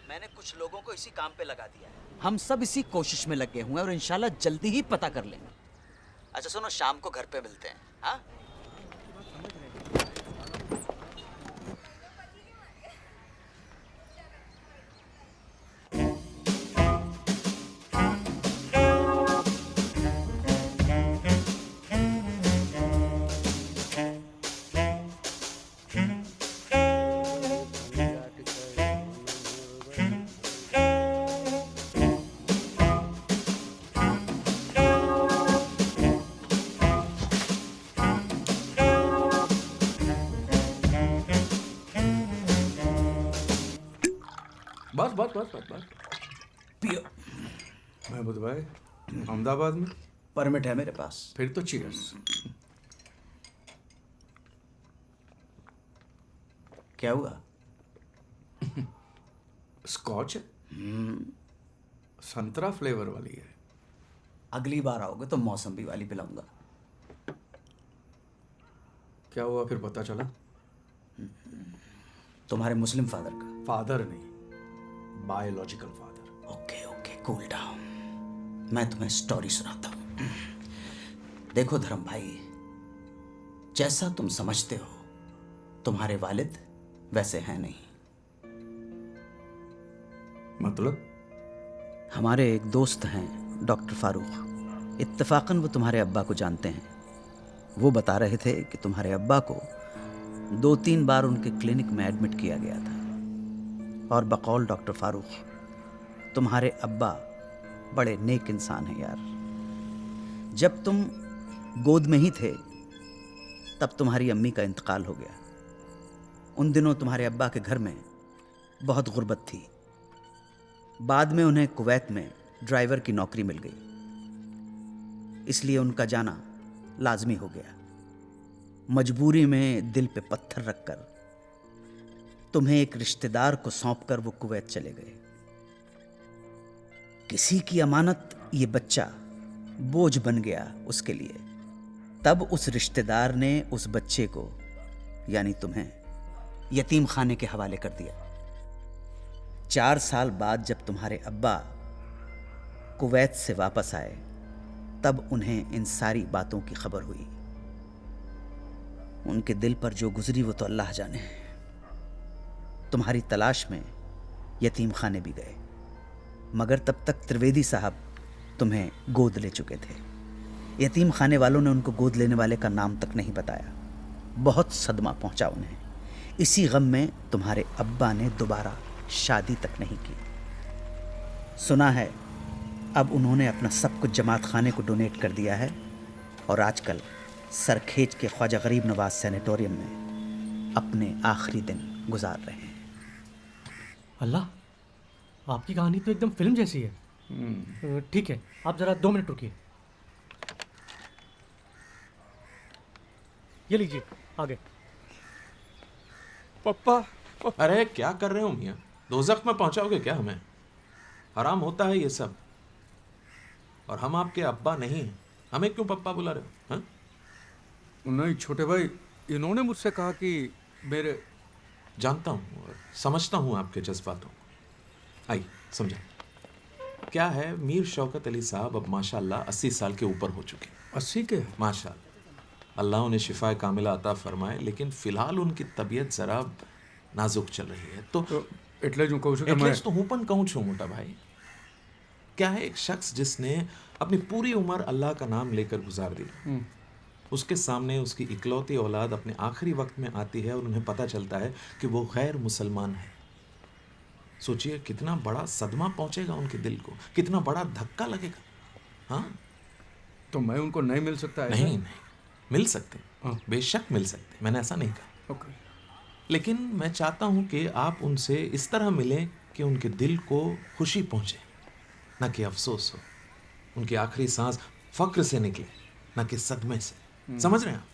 मैंने कुछ लोगों को इसी काम पे लगा दिया है। हम सब इसी कोशिश में लगे हुए हैं और इंशाल्लाह जल्दी ही पता कर लेंगे। अच्छा सुनो, शाम को घर पे मिलते हैं। हाँ
बस बस बस बस बस
पियो।
महमूद भाई, अहमदाबाद में
परमिट है मेरे पास।
फिर तो चीयर्स।
क्या हुआ?
स्कॉच है, संतरा फ्लेवर वाली है।
अगली बार आओगे तो मौसम्बी वाली पिलाऊंगा।
क्या हुआ फिर पता चला?
तुम्हारे मुस्लिम फादर का।
फादर नहीं, biological father.
Okay okay, cool down. मैं तुम्हें स्टोरी सुनाता हूँ। देखो धर्म भाई, जैसा तुम समझते हो तुम्हारे वालिद वैसे हैं नहीं।
मतलब?
हमारे एक दोस्त हैं डॉक्टर फारूक, इत्तेफाकन वो तुम्हारे अब्बा को जानते हैं। वो बता रहे थे कि तुम्हारे अब्बा को 2-3 बार उनके क्लिनिक में एडमिट किया गया था। और बकौल डॉक्टर फारूक, तुम्हारे अब्बा बड़े नेक इंसान हैं यार। जब तुम गोद में ही थे तब तुम्हारी अम्मी का इंतकाल हो गया। उन दिनों तुम्हारे अब्बा के घर में बहुत गुर्बत थी। बाद में उन्हें कुवैत में ड्राइवर की नौकरी मिल गई, इसलिए उनका जाना लाजमी हो गया। मजबूरी में दिल पे पत्थर रखकर तुम्हें एक रिश्तेदार को सौंपकर वो कुवैत चले गए। किसी की अमानत ये बच्चा बोझ बन गया उसके लिए। तब उस रिश्तेदार ने उस बच्चे को, यानी तुम्हें, यतीम खाने के हवाले कर दिया। 4 साल बाद जब तुम्हारे अब्बा कुवैत से वापस आए तब उन्हें इन सारी बातों की खबर हुई। उनके दिल पर जो गुजरी वो तो अल्लाह जाने। तुम्हारी तलाश में यतीम खाने भी गए, मगर तब तक त्रिवेदी साहब तुम्हें गोद ले चुके थे। यतीम खाने वालों ने उनको गोद लेने वाले का नाम तक नहीं बताया। बहुत सदमा पहुंचा उन्हें। इसी गम में तुम्हारे अब्बा ने दोबारा शादी तक नहीं की। सुना है अब उन्होंने अपना सब कुछ जमात खाने को डोनेट कर दिया है और आजकल सरखेज के ख्वाजा गरीब नवाज सैनिटोरियम में अपने आखिरी दिन गुजार रहे हैं।
अल्लाह, आपकी कहानी तो एकदम फिल्म जैसी है। ठीक है, आप ज़रा 2 मिनट रुकिए। ये लीजिए, आगे।
पप्पा,
अरे क्या कर रहे हो मियाँ? दोज़ख में पहुंचाओगे क्या हमें? हराम होता है ये सब। और हम आपके अब्बा नहीं हैं, हमें क्यों पप्पा बुला रहे हो? हाँ?
नहीं छोटे भाई, इन्होंने मुझसे कहा कि मेरे...
जानता हूँ और समझता हूँ आपके जज्बातों को। आइए समझा। क्या है, मीर शौकत अली साहब अब माशाल्लाह 80 साल के ऊपर हो चुके।
80 के?
माशाल्लाह, अल्लाह उन्हें शिफा कामिला अता फरमाए, लेकिन फ़िलहाल उनकी तबीयत ज़रा नाजुक चल रही है। तो
એટલે જ હું કહું છું કે
એટલે જ તો હું પણ કહું છું मोटा भाई। क्या है, एक शख्स जिसने अपनी पूरी उम्र अल्लाह का नाम लेकर गुजार दी, उसके सामने उसकी इकलौती औलाद अपने आखिरी वक्त में आती है और उन्हें पता चलता है कि वो गैर मुसलमान है। सोचिए कितना बड़ा सदमा पहुंचेगा उनके दिल को, कितना बड़ा धक्का लगेगा। हाँ,
तो मैं उनको नहीं मिल सकता?
नहीं नहीं, मिल सकते, बेशक मिल सकते, मैंने ऐसा नहीं कहा।
ओके।
लेकिन मैं चाहता हूं कि आप उनसे इस तरह मिलें कि उनके दिल को खुशी पहुंचे। ना कि अफसोस हो। उनकी आखिरी सांस फक्र से निकले, ना कि सदमे से। समझ रहे हैं आप?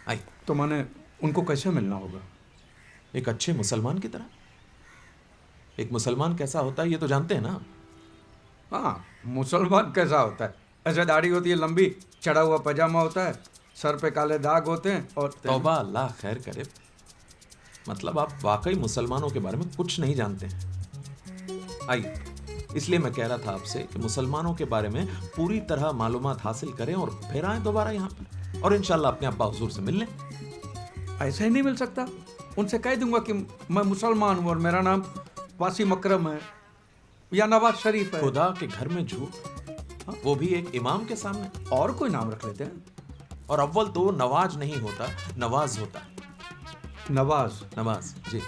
आई।
तो माने उनको कैसे मिलना होगा?
एक अच्छे मुसलमान की तरह। एक मुसलमान कैसा होता है ये तो जानते हैं ना?
हाँ, मुसलमान कैसा होता है? ऐसे दाढ़ी होती है लंबी, चढ़ा हुआ पजामा होता है, सर पे काले दाग होते हैं और
तौबा, अल्लाह खैर करे। मतलब आप वाकई मुसलमानों के बारे में कुछ नहीं जानते हैं। आइए, इसलिए मैं कह रहा था आपसे कि मुसलमानों के बारे में पूरी तरह मालूमात हासिल करें और फिर आए दोबारा यहाँ पर और इंशाल्लाह अपने अब्बा हुजूर से मिल लें।
ऐसे ही नहीं मिल सकता। उनसे कह दूंगा कि मैं मुसलमान हूँ और मेरा नाम वासिम अकरम है या नवाज शरीफ है।
खुदा के घर में झूठ, वो भी एक इमाम के सामने।
और कोई नाम रख लेते हैं।
और अव्वल तो नवाज नहीं होता, नवाज होता है।
नवाज?
नवाज जी,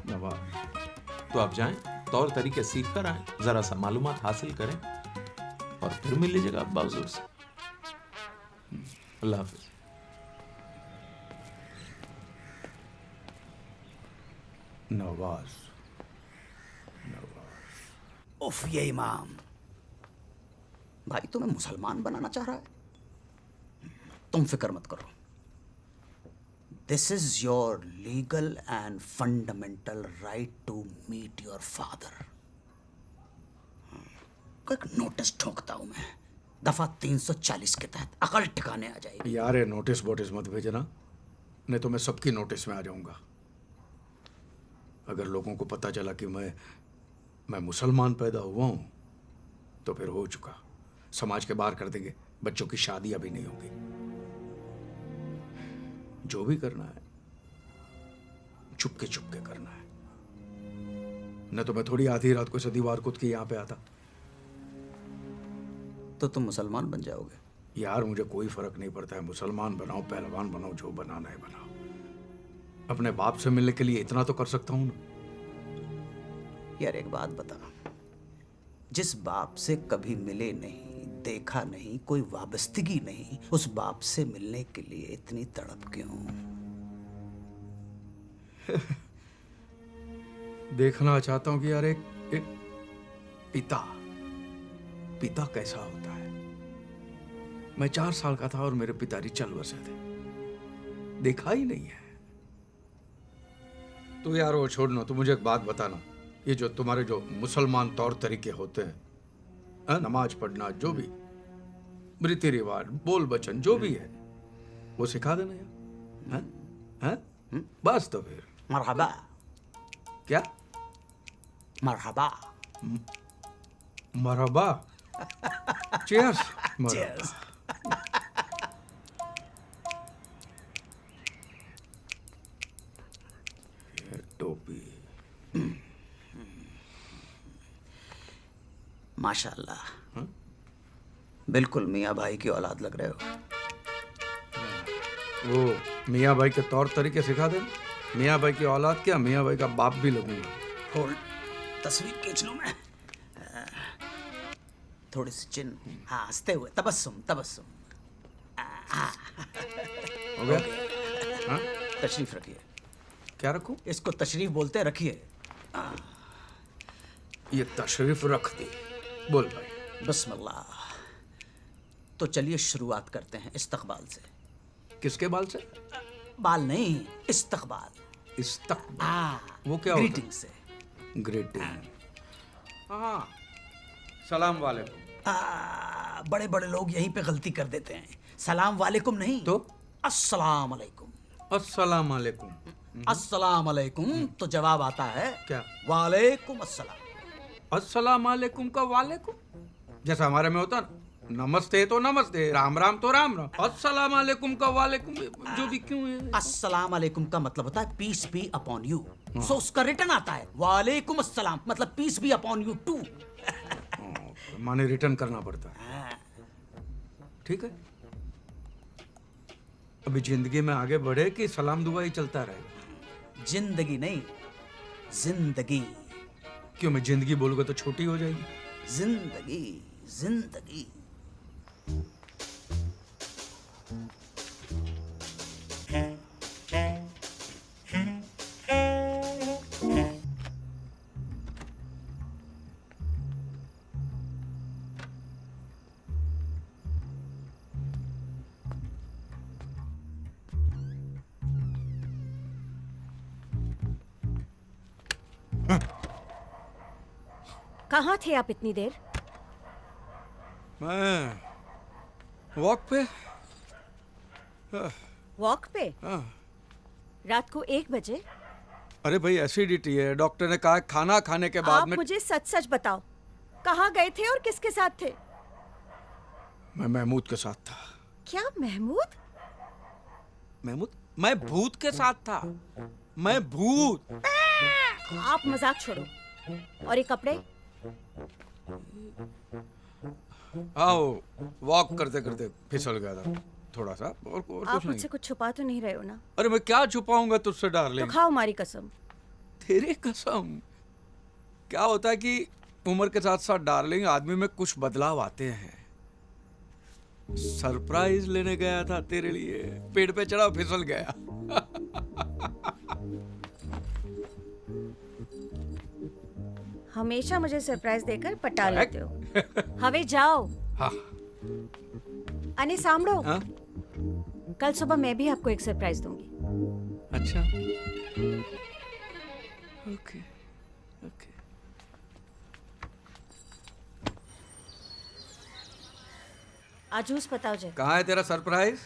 नवाज।
तो आप जाएं, तौर तरीके सीख कर आए, जरा सा मालूमात हासिल करें और फिर मिल लीजिएगा अब्बा हुजूर से। अल्लाह हाफिज।
नवाज।
उफ, ये इमाम भाई तुम्हें मुसलमान बनाना चाह रहा है। तुम फिक्र मत करो। This is your legal and fundamental right to meet your father. एक नोटिस ठोकता हूं मैं, दफा 340 के तहत अकल ठिकाने आ जाएगी।
यार ये नोटिस वोटिस मत भेजना, नहीं तो मैं सबकी नोटिस में आ जाऊंगा। अगर लोगों को पता चला कि मैं मुसलमान पैदा हुआ हूं तो फिर हो चुका। समाज के बाहर कर देंगे, बच्चों की शादी अभी नहीं होगी। जो भी करना है चुपके चुपके करना है, न तो मैं थोड़ी आधी रात को सदीवार कूद के यहाँ पे आता।
तो तुम मुसलमान बन जाओगे।
यार मुझे कोई फर्क नहीं पड़ता है, मुसलमान बनाओ पहलवान बनाओ, जो बनाना है बनाओ। अपने बाप से मिलने के लिए इतना तो कर सकता हूं ना।
यार एक बात बता, जिस बाप से कभी मिले नहीं, देखा नहीं, कोई वाबस्तगी नहीं, उस बाप से मिलने के लिए इतनी तड़प क्यों?
देखना चाहता हूं कि यार एक पिता कैसा होता है। मैं 4 साल का था और मेरे पिताजी चल बसे थे, देखा ही नहीं है। तो यार वो छोड़ना, तो मुझे एक बात बताना, ये जो तुम्हारे जो मुसलमान तौर तरीके होते हैं, नमाज पढ़ना, जो भी रीति रिवाज, बोल बचन, जो भी है वो सिखा देना यार। हैं? बस तो फिर
मरहबा।
क्या?
मरहबा।
मरहबा। चीयर्स।
Cheers.
ये टोपी।
माशाल्लाह, बिल्कुल मियाँ भाई की औलाद लग रहे हो।
वो मियाँ भाई के तौर तरीके सिखा दे। मियाँ भाई की औलाद क्या, मियाँ भाई का बाप भी लगूंगा।
होल्ड, तस्वीर खींच लूं मैं। थोड़ी सी चिन, हाँ, हंसते हुए, तबस्सुम तबस्सुम।
हो गया? हाँ?
तशरीफ रखिए।
क्या रखूं?
इसको तशरीफ बोलते, रखिए।
ये तशरीफ रख दी। बोल भाई।
बिस्मिल्लाह। तो चलिए शुरुआत करते हैं इस्तकबाल से।
किसके बाल से?
बाल नहीं, इस्तकबाल।
इस्तकबाल वो क्या होता है?
ग्रीटिंग से।
ग्रीटिंग। हाँ, सलाम वालेकुम।
बड़े बड़े लोग यहीं पे गलती कर देते हैं। सलाम वालेकुम नहीं
तो
अस्सलाम अलैकुम।
अस्सलाम वालेकुम।
अस्सलाम अलैकुम तो जवाब आता है
क्या?
वालेकुम अस्सलाम।
अस्सलाम वालेकुम का वालेकुम, जैसा हमारे में होता ना, नमस्ते तो नमस्ते, राम राम तो राम राम, अस्सलाम वालेकुम का वालेकुम जो भी क्यों है?
अस्सलाम वालेकुम का मतलब होता है peace be upon you. So उसका रिटर्न आता है वालेकुम अस्सलाम, मतलब peace be upon you too.
माने रिटर्न करना पड़ता है। ठीक है, अभी जिंदगी में आगे बढ़े कि सलाम दुआ ही चलता रहेगा?
जिंदगी नहीं, जिंदगी।
क्यों, मैं जिंदगी बोलूंगा तो छोटी हो जाएगी।
जिंदगी, जिंदगी।
कहाँ थे आप इतनी देर?
मैं वॉक पे।
वॉक पे?
हाँ।
रात को 1 बजे?
अरे भाई एसिडिटी है, डॉक्टर ने कहा खाना खाने के बाद
आप
में।
मुझे सच सच बताओ, कहाँ गए थे और किसके साथ थे?
मैं महमूद के साथ था।
क्या महमूद?
महमूद? मैं भूत के साथ था। मैं भूत।
आप मजाक छोड़ो। और ये कपड़े?
आओ, वॉक करते करते फिसल गया था थोड़ा सा, और कुछ
आप
नहीं।
मुझसे कुछ छुपा तो नहीं रहे हो ना?
अरे मैं क्या छुपाऊंगा तुझसे
तो
डार्लिंग।
खाओ हमारी कसम।
तेरी कसम। क्या होता है कि उम्र के साथ साथ डार्लिंग आदमी में कुछ बदलाव आते हैं। सरप्राइज लेने गया था तेरे लिए, पेड़ पे चढ़ा फिसल गया।
हमेशा मुझे सरप्राइज देकर पटा लेते हो। हवे जाओ।
हाँ।
अने सामड़ो।
हाँ?
कल सुबह मैं भी आपको एक सरप्राइज दूंगी।
अच्छा। Okay okay.
आजूस बताओ जे।
कहाँ है तेरा सरप्राइज?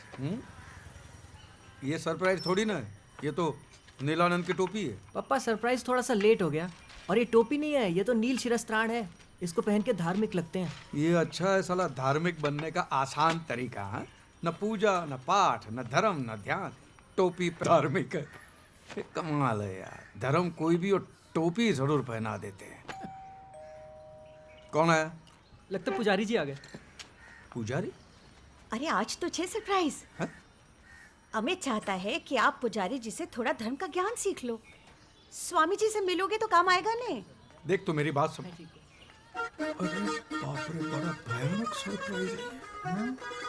ये सरप्राइज थोड़ी ना है, ये तो नीलानंद की टोपी है।
पापा सरप्राइज थोड़ा सा लेट हो गया। और ये टोपी नहीं है, ये तो नील शिरस्त्राण है। इसको पहन के धार्मिक लगते हैं।
ये अच्छा है साला, धार्मिक बनने का आसान तरीका है। न पूजा न पाठ न धर्म न ध्यान, टोपी धार्मिक है। ये कमाल है यार, धर्म कोई भी और टोपी जरूर पहना देते हैं। कौन है?
लगता पुजारी जी आ गए।
पुजारी?
अरे आज तो छे सरप्राइज। अमित चाहता है कि आप पुजारी जी से थोड़ा धर्म का ज्ञान सीख लो। स्वामी जी से मिलोगे तो काम आएगा ने।
देख तो मेरी बात सुन। अरे बाप रे, बड़ा भयानक सरप्राइज है।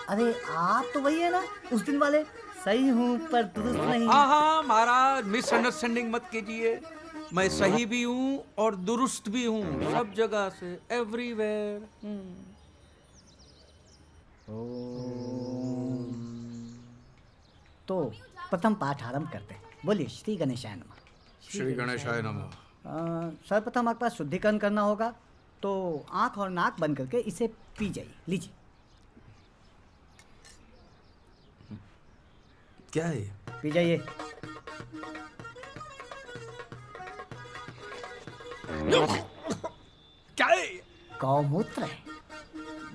अरे आप तो वही है ना उस दिन वाले? सही हूँ पर दुरुस्त नहीं।
हाँ हाँ महाराज, मिसअंडरस्टैंडिंग मत कीजिए। मैं सही भी हूँ और दुरुस्त भी हूँ, सब जगह से, एवरीवेयर।
तो प्रथम पाठ आरंभ करते हैं। बोलिए श्री गणेशाय नमः।
श्री गणेशाय नमः।
सर्वप्रथम आपका शुद्धिकरण करना होगा, तो आंख और नाक बंद करके इसे पी जाइए। लीजिए।
क्या है?
पी जाइए।
क्या है?
गौमूत्र है।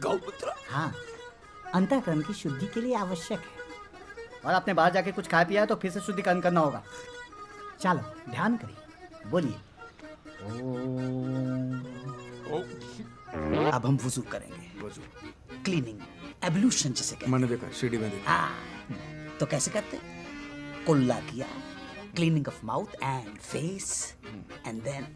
गौमूत्र?
हाँ, अंतःकरण की शुद्धि के लिए आवश्यक है। और आपने बाहर जाके कुछ खाया पिया है तो फिर से शुद्धिकरण करना होगा। चलो ध्यान करिए। बोलिए। अब हम वुजू करेंगे।
वुजू,
क्लीनिंग, एब्लूशन जिसे कहते हैं।
मैंने देखा, सीढ़ी में देखा।
हाँ, तो कैसे करते? कुल्ला किया, cleaning of mouth and face, and then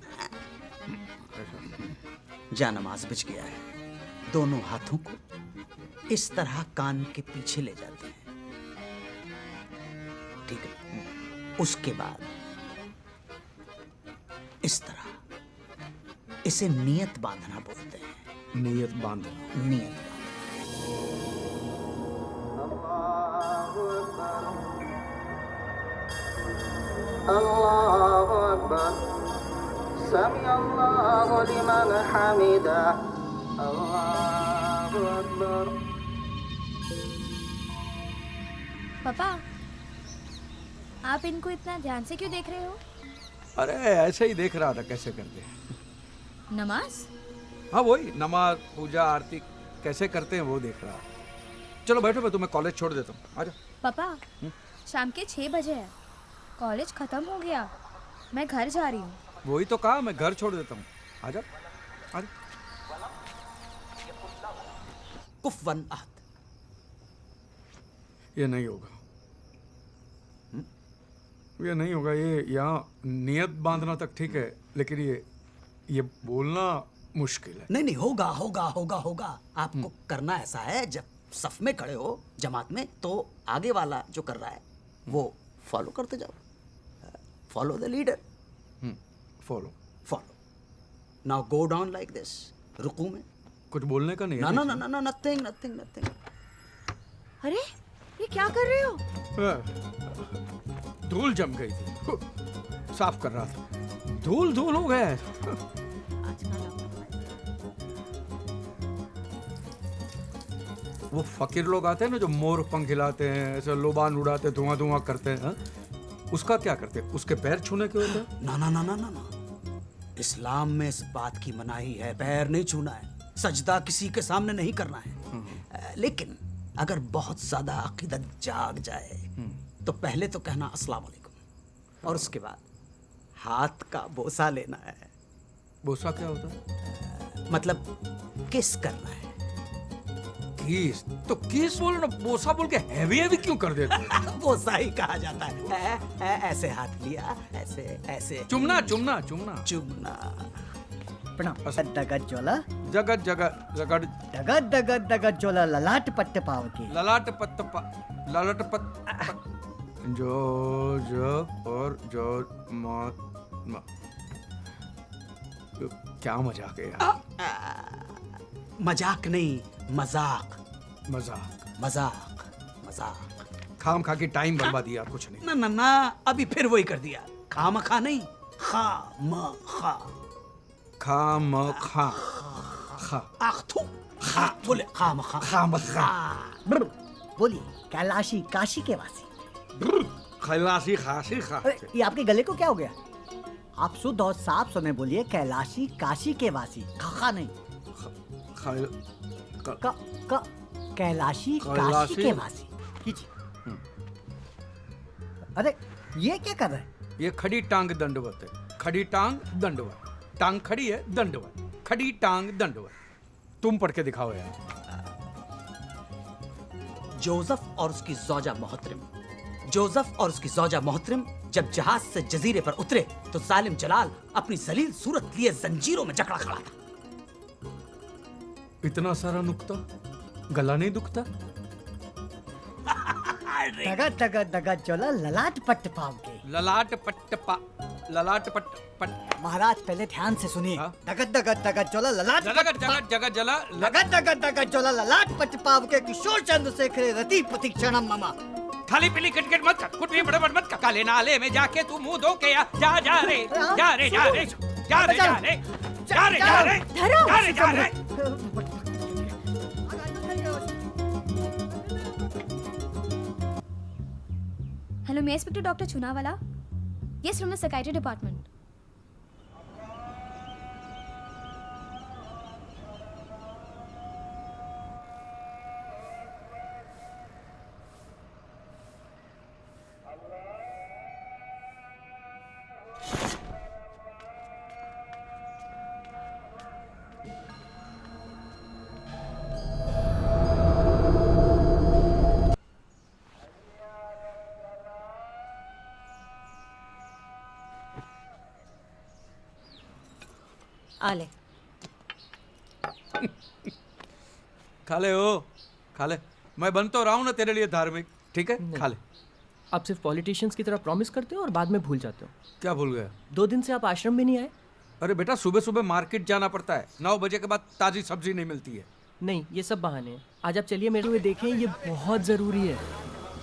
जा नमाज बच गया है। दोनों हाथों को इस तरह कान के पीछे ले जाते हैं, ठीक है? उसके बाद इस तरह, इसे नियत बांधना बोलते हैं।
नियत बांधना।
नियत
अल्लाहु अकबर, समी अल्लाहु लिमन हमिदा, अल्लाहु अकबर।
पापा, आप इनको इतना ध्यान से क्यों देख रहे हो?
अरे ऐसे ही देख रहा था कैसे करते हैं।
नमाज?
हाँ वही, नमाज, पूजा, आरती कैसे करते हैं वो देख रहा। चलो बैठो, मैं तुम्हें कॉलेज छोड़ देता हूँ। आजा।
पापा, शाम के 6 बजे है, कॉलेज खत्म हो गया, मैं घर जा रही हूँ।
वही तो कहा, मैं घर छोड़ देता हूँ। आजा आजा।
कुफवन अहद।
ये नहीं होगा, ये नहीं होगा। ये यहाँ नियत बांधना तक ठीक है, लेकिन ये बोलना मुश्किल है।
नहीं नहीं, होगा होगा होगा होगा। आपको करना ऐसा है, जब सफ में खड़े हो जमात में, तो आगे वाला जो कर रहा है वो फॉलो करते जाओ। Follow the leader.
Follow
follow. Now go down like this. रुकू में
कुछ बोलने का नहीं है।
ना ना ना ना, नथिंग नथिंग नथिंग।
अरे ये क्या कर रहे हो?
धूल जम गई थी, साफ कर रहा था, धूल धूल हो गया है। वो फकीर लोग आते हैं ना जो मोर पंख हिलाते हैं, ऐसे लोबान उड़ाते, धुआं धुआं करते हैं, उसका क्या करते हैं? उसके पैर छूने के होते हैं?
ना ना ना ना ना ना, इस्लाम में इस बात की मनाही है, पैर नहीं छूना है, सजदा किसी के सामने नहीं करना है। लेकिन अगर बहुत ज्यादा अकीदत जाग जाए तो पहले तो कहना अस्सलाम वालेकुम और उसके बाद हाथ का बोसा लेना है।
बोसा क्या होता है?
मतलब किस करना है।
किस? तो किस बोलो ना, बोसा बोल के हैवी हैवी क्यों कर देते?
बोसा ही कहा जाता है। ऐसे हाथ लिया, ऐसे ऐसे
चुमना चुमना चुमना
चुमना।
प्रणाम। दगत जोला
जगत जगत जगत
दगत दगत दगत जोला ललाट पट्ट पाव के
ललाट पत जो और जो मा क्या मजाक है यार?
मजाक नहीं, मजाक
मजाक
मजाक मजाक।
खाम खा के टाइम बर्बाद दिया, कुछ नहीं।
ना ना ना, अभी फिर वही कर दिया। खाम खा नहीं, खा म खा
खाम खा खा
आखथू खा बोले खाम खा
खाम खा।
बोलिए कैलाशी काशी के वासी।
खैलासी खासी खा।
अरे, ये आपके गले को क्या हो गया? आप शुद्ध और साफ समय बोलिए, कैलाशी काशी के वासी। खा नहीं, कैलाशी काशी के वासी कीजिए। अरे ये क्या कर रहे हैं?
ये खड़ी टांग दंडवत है। खड़ी टांग दंडवत। टांग खड़ी है दंडवत। खड़ी टांग दंडवत। तुम पढ़ के दिखाओ यार।
जोसेफ और उसकी ज़ौजा मोहतरम। जोसेफ और उसकी ज़ौजा मोहतरम जब जहाज से जजीरे पर उतरे तो जालिम जलाल अपनी जलील सूरत लिए जंजीरों में जकड़ा खड़ा था।
इतना सारा नुक्ता, गला नहीं दुखता?
दगत दगत दगत जोला ललाट पट्ट पाव के।
ललाट पट्ट
महाराज पहले ध्यान से सुनिए। दगत दगत दगत जोला ललाट
जगत जगत जगत जला
दगत दगत दगत जोला ललाट पट्ट पाव के किशोर चंद्र शेखर रति प्रतीक्षणम ममा।
खाली पीली किटकिट मत कर, कुछ भी बड़बड़ मत कर। काले नाले में जाके तू मुंह धो के जा जा रे जा रे जा रे जा रे जा रे जा रे जा रे जा रे जा रे।
हेलो, मैं inspector doctor Chunawala. Yes, from the psychiatry department.
आ ले।
खा ले ओ, खा ले। मैं बन तो रहा हूँ ना तेरे लिए धार्मिक, ठीक है? खा ले।
आप सिर्फ पॉलिटिशियंस की तरह प्रॉमिस करते हो और बाद में भूल जाते हो।
क्या भूल गया?
2 दिन से आप आश्रम में नहीं आए।
अरे बेटा, सुबह सुबह मार्केट जाना पड़ता है। 9 बजे के बाद ताजी सब्जी नहीं मिलती है।
नहीं, ये सब बहाने हैं। आज आप चलिए मेरे हुए देखें, ये बहुत ज़रूरी है।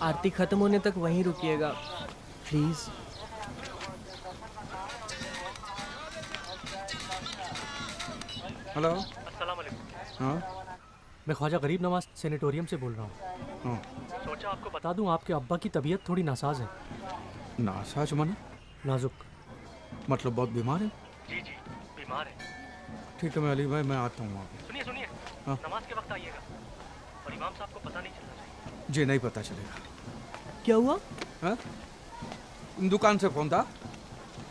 आरती खत्म होने तक वहीं रुकिएगा प्लीज़।
हेलो,
अस्सलाम वालेकुम।
हाँ
मैं ख्वाजा गरीब नवाज सेनेटोरियम से बोल रहा हूँ।
हाँ।
सोचा आपको बता दूँ, आपके अब्बा की तबीयत थोड़ी नासाज है।
नासाज माने?
नाजुक।
मतलब बहुत बीमार है?
जी जी, बीमार है।
ठीक है, मैं अली भाई मैं आता हूँ वहाँ पे।
सुनिए सुनिए,
हाँ।
नमाज के वक्त आइएगा और इमाम साहब को पता नहीं चलना चाहिए।
जी नहीं पता चलेगा।
क्या हुआ?
हाँ? दुकान से फोन था।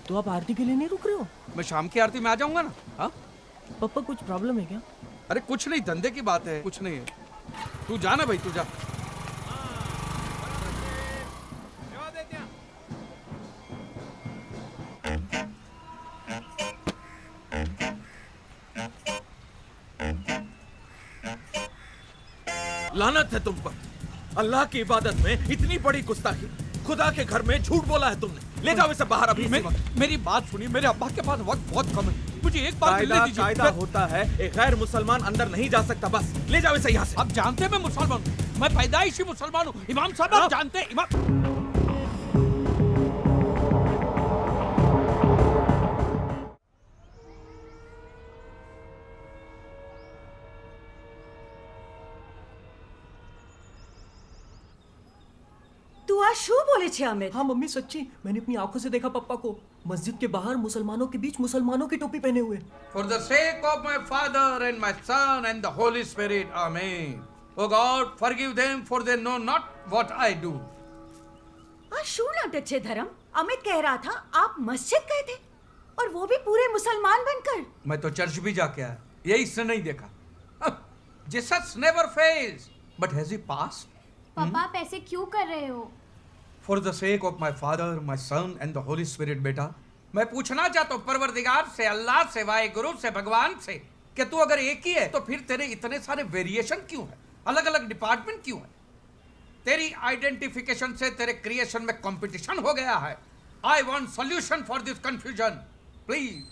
तो आप आरती के लिए नहीं रुक रहे हो?
मैं शाम की आरती में आ जाऊंगा ना। हाँ?
पापा कुछ प्रॉब्लम है क्या?
अरे कुछ नहीं, धंधे की बात है, कुछ नहीं है। तू जा ना भाई, तू जा।
लानत है तुम पर। अल्लाह की इबादत में इतनी बड़ी गुस्ताखी। खुदा के घर में झूठ बोला है तुमने। ले जाओ इसे बाहर अभी।
मेरी बात सुनिए, मेरे अब्बा के पास वक्त बहुत कम है। मुझे एक बार मिलने दीजिए।
कायदा होता है, एक गैर मुसलमान अंदर नहीं जा सकता। बस ले जाओ इसे यहाँ से।
आप जानते हैं मैं मुसलमान हूँ, मैं पैदाइशी मुसलमान हूँ। इमाम साहब आप जानते हैं इमाम।
शू बोले छे अमित?
हाँ मम्मी सच्ची, मैंने अपनी आंखों से देखा पप्पा को मस्जिद के बाहर मुसलमानों के बीच मुसलमानों की टोपी पहने हुए।
For the sake of my Father and my Son and the Holy Spirit, Amen. Oh God, forgive them for they know not what I do.
शू नाटक छे धर्म। अमित कह रहा था आप मस्जिद गए थे और वो भी पूरे मुसलमान बनकर।
मैं तो चर्च भी जाके आया, ये इसने नहीं देखा। Jesus never fails, but has he passed?
पापा आप ऐसे क्यों कर रहे हो?
For the sake of my Father, my Son and the Holy Spirit, बेटा, मैं पूछना चाहता हूँ परवरदिगार से, अल्लाह से, वाहिगुरु से, भगवान से, कि तू अगर एक ही है तो फिर तेरे इतने सारे वेरिएशन क्यों है, अलग अलग डिपार्टमेंट क्यों है? तेरी आइडेंटिफिकेशन से तेरे क्रिएशन में कंपटीशन हो गया है। I want solution for this confusion. Please,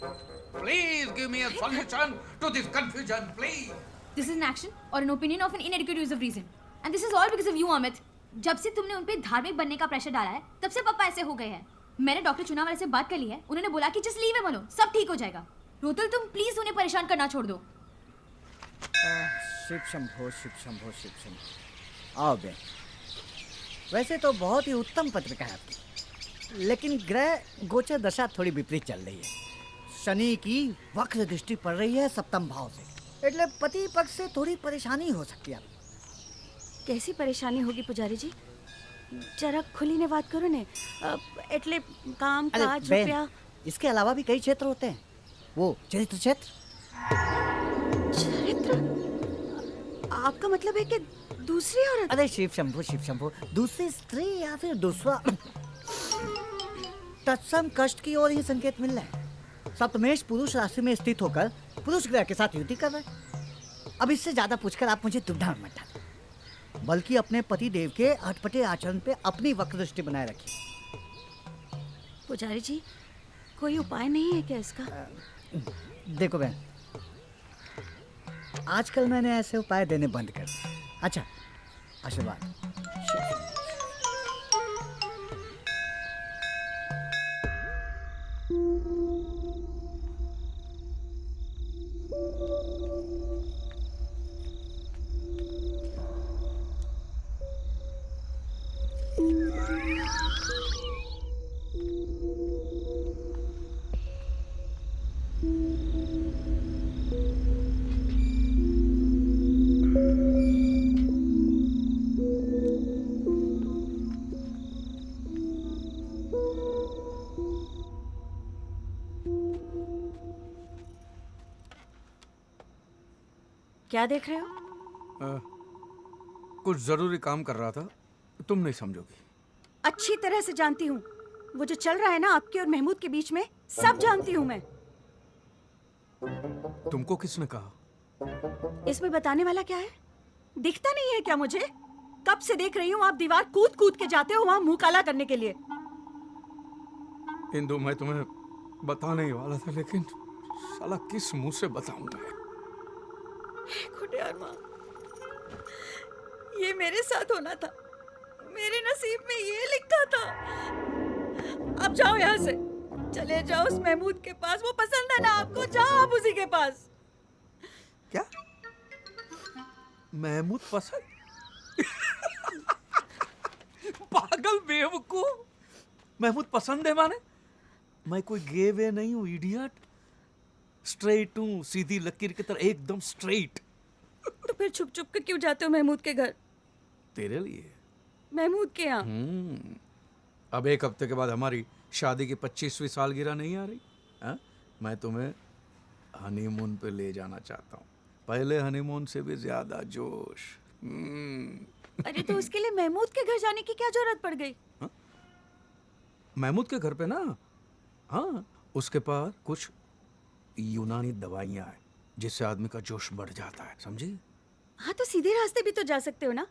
please give me a solution to this confusion, please.
This is an action or an opinion of an inadequate use of reason. And this is all because of you, Amit. जब से तुमने उन पे धार्मिक बनने का प्रेशर डाला है, तब से पापा ऐसे हो गए हैं। मैंने डॉक्टर चुनाव वाले से बात कर ली है, उन्होंने बोला कि जस्ट लीव हिम अलोन, सब ठीक हो जाएगा। रोतल तुम प्लीज उन्हें परेशान करना छोड़ दो।
शिव शंभो शिव शंभो शिव शंभो। आओ बे, वैसे तो बहुत ही उत्तम पत्रिका है आपकी, लेकिन ग्रह गोचर दशा थोड़ी विपरीत चल रही है। शनि की वक्र दृष्टि पड़ रही है सप्तम भाव से, એટલે पति पक्ष से थोड़ी परेशानी हो सकती है।
कैसी परेशानी होगी पुजारी जी? जरा खुली ने बात करो ने। એટલે काम काज रुपया।
इसके अलावा भी कई क्षेत्र होते हैं, वो चरित्र क्षेत्र।
चरित्र? आपका मतलब है कि दूसरी औरत?
अरे शिव शंभो, दूसरी स्त्री या फिर दूसरा तत्सम कष्ट की ओर ही संकेत मिल रहा है। सप्तमेश पुरुष राशि में स्थित होकर पुरुष ग्रह के साथ युति कर रहे हैं। अब इससे ज्यादा पूछकर आप मुझे दुविधा में मत डालें, बल्कि अपने पति देव के अटपटे आचरण पे अपनी वक्र दृष्टि बनाए रखिए।
पुजारी जी, कोई उपाय नहीं है क्या इसका?
देखो बहन, आजकल मैंने ऐसे उपाय देने बंद कर दिए। अच्छा, आशीर्वाद।
क्या देख रहे हो?
कुछ जरूरी काम कर रहा था, तुम नहीं समझोगी।
अच्छी तरह से जानती हूँ, वो जो चल रहा है ना आपके और महमूद के बीच में, सब जानती हूँ मैं।
तुमको किसने कहा?
इसमें बताने वाला क्या है? दिखता नहीं है क्या मुझे? कब से देख रही हूँ आप दीवार कूद कूद के जाते हो वहाँ मुंह काला करने के लिए।
इंदु, मैं तुम्हें बताने ही वाला था, लेकिन साला किस मुंह से बताऊंगा?
खुटियार माँ, ये मेरे साथ होना था, मेरे नसीब में ये लिखा था। अब जाओ यहाँ से, चले जाओ उस महमूद के पास, वो पसंद है ना आपको, जाओ आप उसी के पास।
क्या? महमूद पसंद? पागल बेवकूफ, महमूद पसंद है माने? मैं कोई गे वे नहीं हूँ, इडियट। स्ट्रेट हूँ, सीधी लकीर की तरह, एकदम स्ट्रेट।
तो फिर छुप छुप के क्यों जाते हो महमूद के घर?
तेरे लिए।
महमूद के यहाँ?
अब एक हफ्ते के बाद हमारी शादी की 25वीं सालगिरह नहीं आ रही? हा? मैं तुम्हें हनीमून पे ले जाना चाहता हूँ, पहले हनीमून से भी ज्यादा जोश।
अरे तो उसके लिए महमूद के घर जाने की क्या जरूरत पड़ गई?
हा? महमूद के घर पे ना, हाँ, उसके पास कुछ यूनानी दवाइयाँ हैं जिससे आदमी का जोश बढ़ जाता है, समझी?
हाँ, तो सीधे रास्ते भी तो जा सकते हो ना,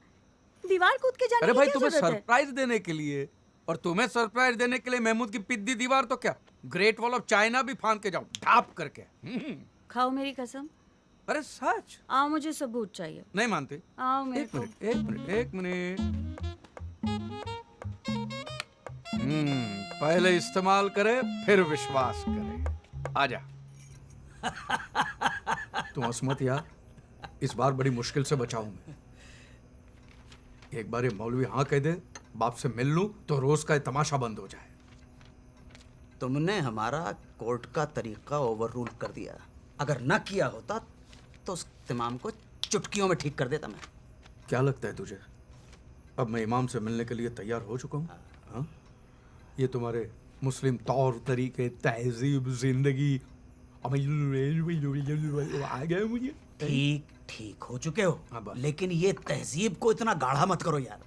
दीवार कूद के जाने
अरे
की
भाई,
क्या
तुम्हें
जरूरत है?
सरप्राइज देने के लिए, और तुम्हें सरप्राइज देने के लिए महमूद की पिद्दी दीवार तो क्या, ग्रेट वॉल ऑफ चाइना भी फांद के जाओ, ढाप करके।
खाओ मेरी कसम।
अरे सच?
आओ, मुझे सबूत चाहिए।
नहीं मानते?
आओ मेरे को।
एक मिनट। पहले इस्तेमाल करे फिर विश्वास करे। आजा। तुम हंस मत यार, इस बार बड़ी मुश्किल से बचाऊं मैं। एक बार ये मौलवी हाँ कह दे बाप से मिल लूं तो रोज का ये तमाशा बंद हो जाए।
तुमने हमारा कोर्ट का तरीका ओवररूल कर दिया। अगर न किया होता तो उस इमाम को चुटकियों में ठीक कर देता मैं।
क्या लगता है तुझे अब मैं इमाम से मिलने के लिए तैयार हो चुका हूँ? हाँ? ये तुम्हारे मुस्लिम तौर तरीके, तहजीब, जिंदगी आ गए मुझे।
ठीक ठीक हो चुके हो, लेकिन ये तहजीब को इतना गाढ़ा मत करो यार।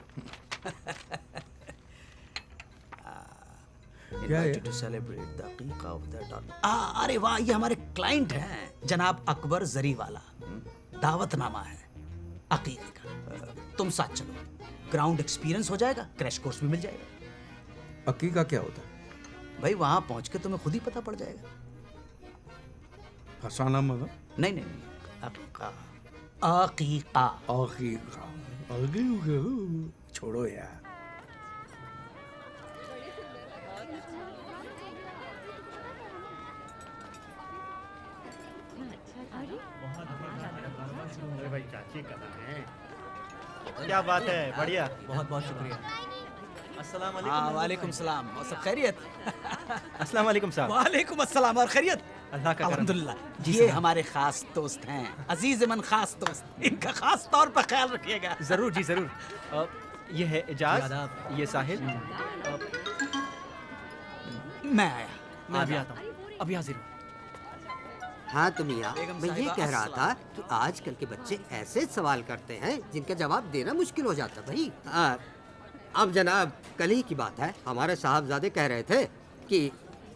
To celebrate the aqiqah of their daughter. अरे वाह, ये हमारे क्लाइंट हैं जनाब अकबर जरीवाला। दावतनामा है अकीके का। तुम साथ चलो, ग्राउंड एक्सपीरियंस हो जाएगा, क्रैश कोर्स भी मिल जाएगा।
अकीका क्या होता है?
भाई वहां पहुंच के तुम्हें खुद ही पता पड़ जाएगा।
फसाना मगर?
नहीं नहीं, अकीका अकीका
अकीका। छोड़ो यार।
अरे भाई चाची कहाँ हैं? क्या बात है, बढ़िया।
बहुत बहुत शुक्रिया। अस्सलाम वालेकुम।
हाँ वालेकुम सलाम। और सब खैरियत?
अस्सलाम वालेकुम साहब।
वालेकुम अस्सलाम। और खैरियत?
अल्लाह का करम।
अल्हम्दुलिल्लाह।
जी
ये
साहब।
हमारे खास दोस्त हैं, अजीज मन खास दोस्त। इनका खास तौर पर ख्याल रखिएगा।
जरूर जी जरूर। ये है इजाज, ये साहिल।
मैं आया।
मैं अभी आता हूँ, अभी हाजिर हूँ।
हाँ तो मियाँ,
बेगम
मैं ये
साहिबा,
कह रहा था
अस्सलाम।
कि आजकल के बच्चे ऐसे सवाल करते हैं जिनका जवाब देना मुश्किल हो जाता भाई। अब जनाब कल ही की बात है, हमारे साहबजादे कह रहे थे कि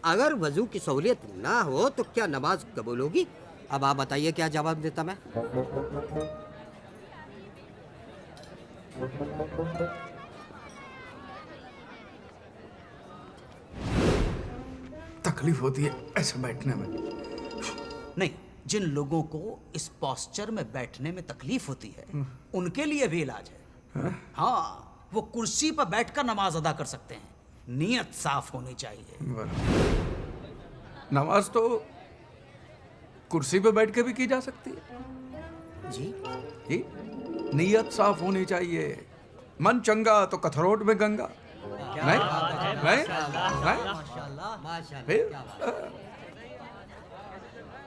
अगर वजू की सहूलियत ना हो तो क्या नमाज कबूल होगी? अब आप बताइए क्या जवाब देता मैं?
तकलीफ होती है ऐसे बैठने में।
नहीं, जिन लोगों को इस पोस्चर में बैठने में तकलीफ होती है उनके लिए भी इलाज है। हाँ, वो कुर्सी पर बैठकर नमाज अदा कर सकते हैं। नीयत साफ होनी चाहिए।
नमाज तो कुर्सी पे बैठ के भी की जा सकती है
जी।
नीयत साफ होनी चाहिए। मन चंगा तो कथरोट में गंगा। नहीं?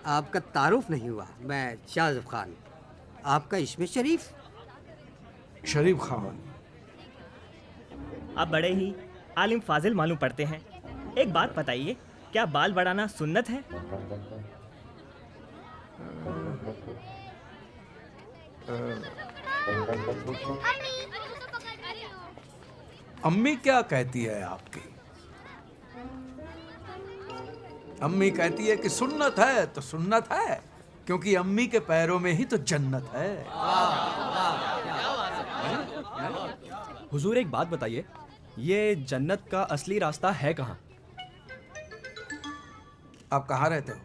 आपका तारुफ नहीं हुआ। मैं शाहज़ब खान। आपका इसमें शरीफ?
शरीफ खान।
आप बड़े ही आलिम फाजिल मालूम पड़ते हैं। एक बात बताइए, क्या बाल बढ़ाना सुन्नत है?
अम्मी क्या कहती है आपकी? अम्मी कहती है कि सुन्नत है तो सुन्नत है, क्योंकि अम्मी के पैरों में ही तो जन्नत है।
हुजूर एक बात बताइए, ये जन्नत का असली रास्ता है कहाँ?
आप कहाँ रहते हो?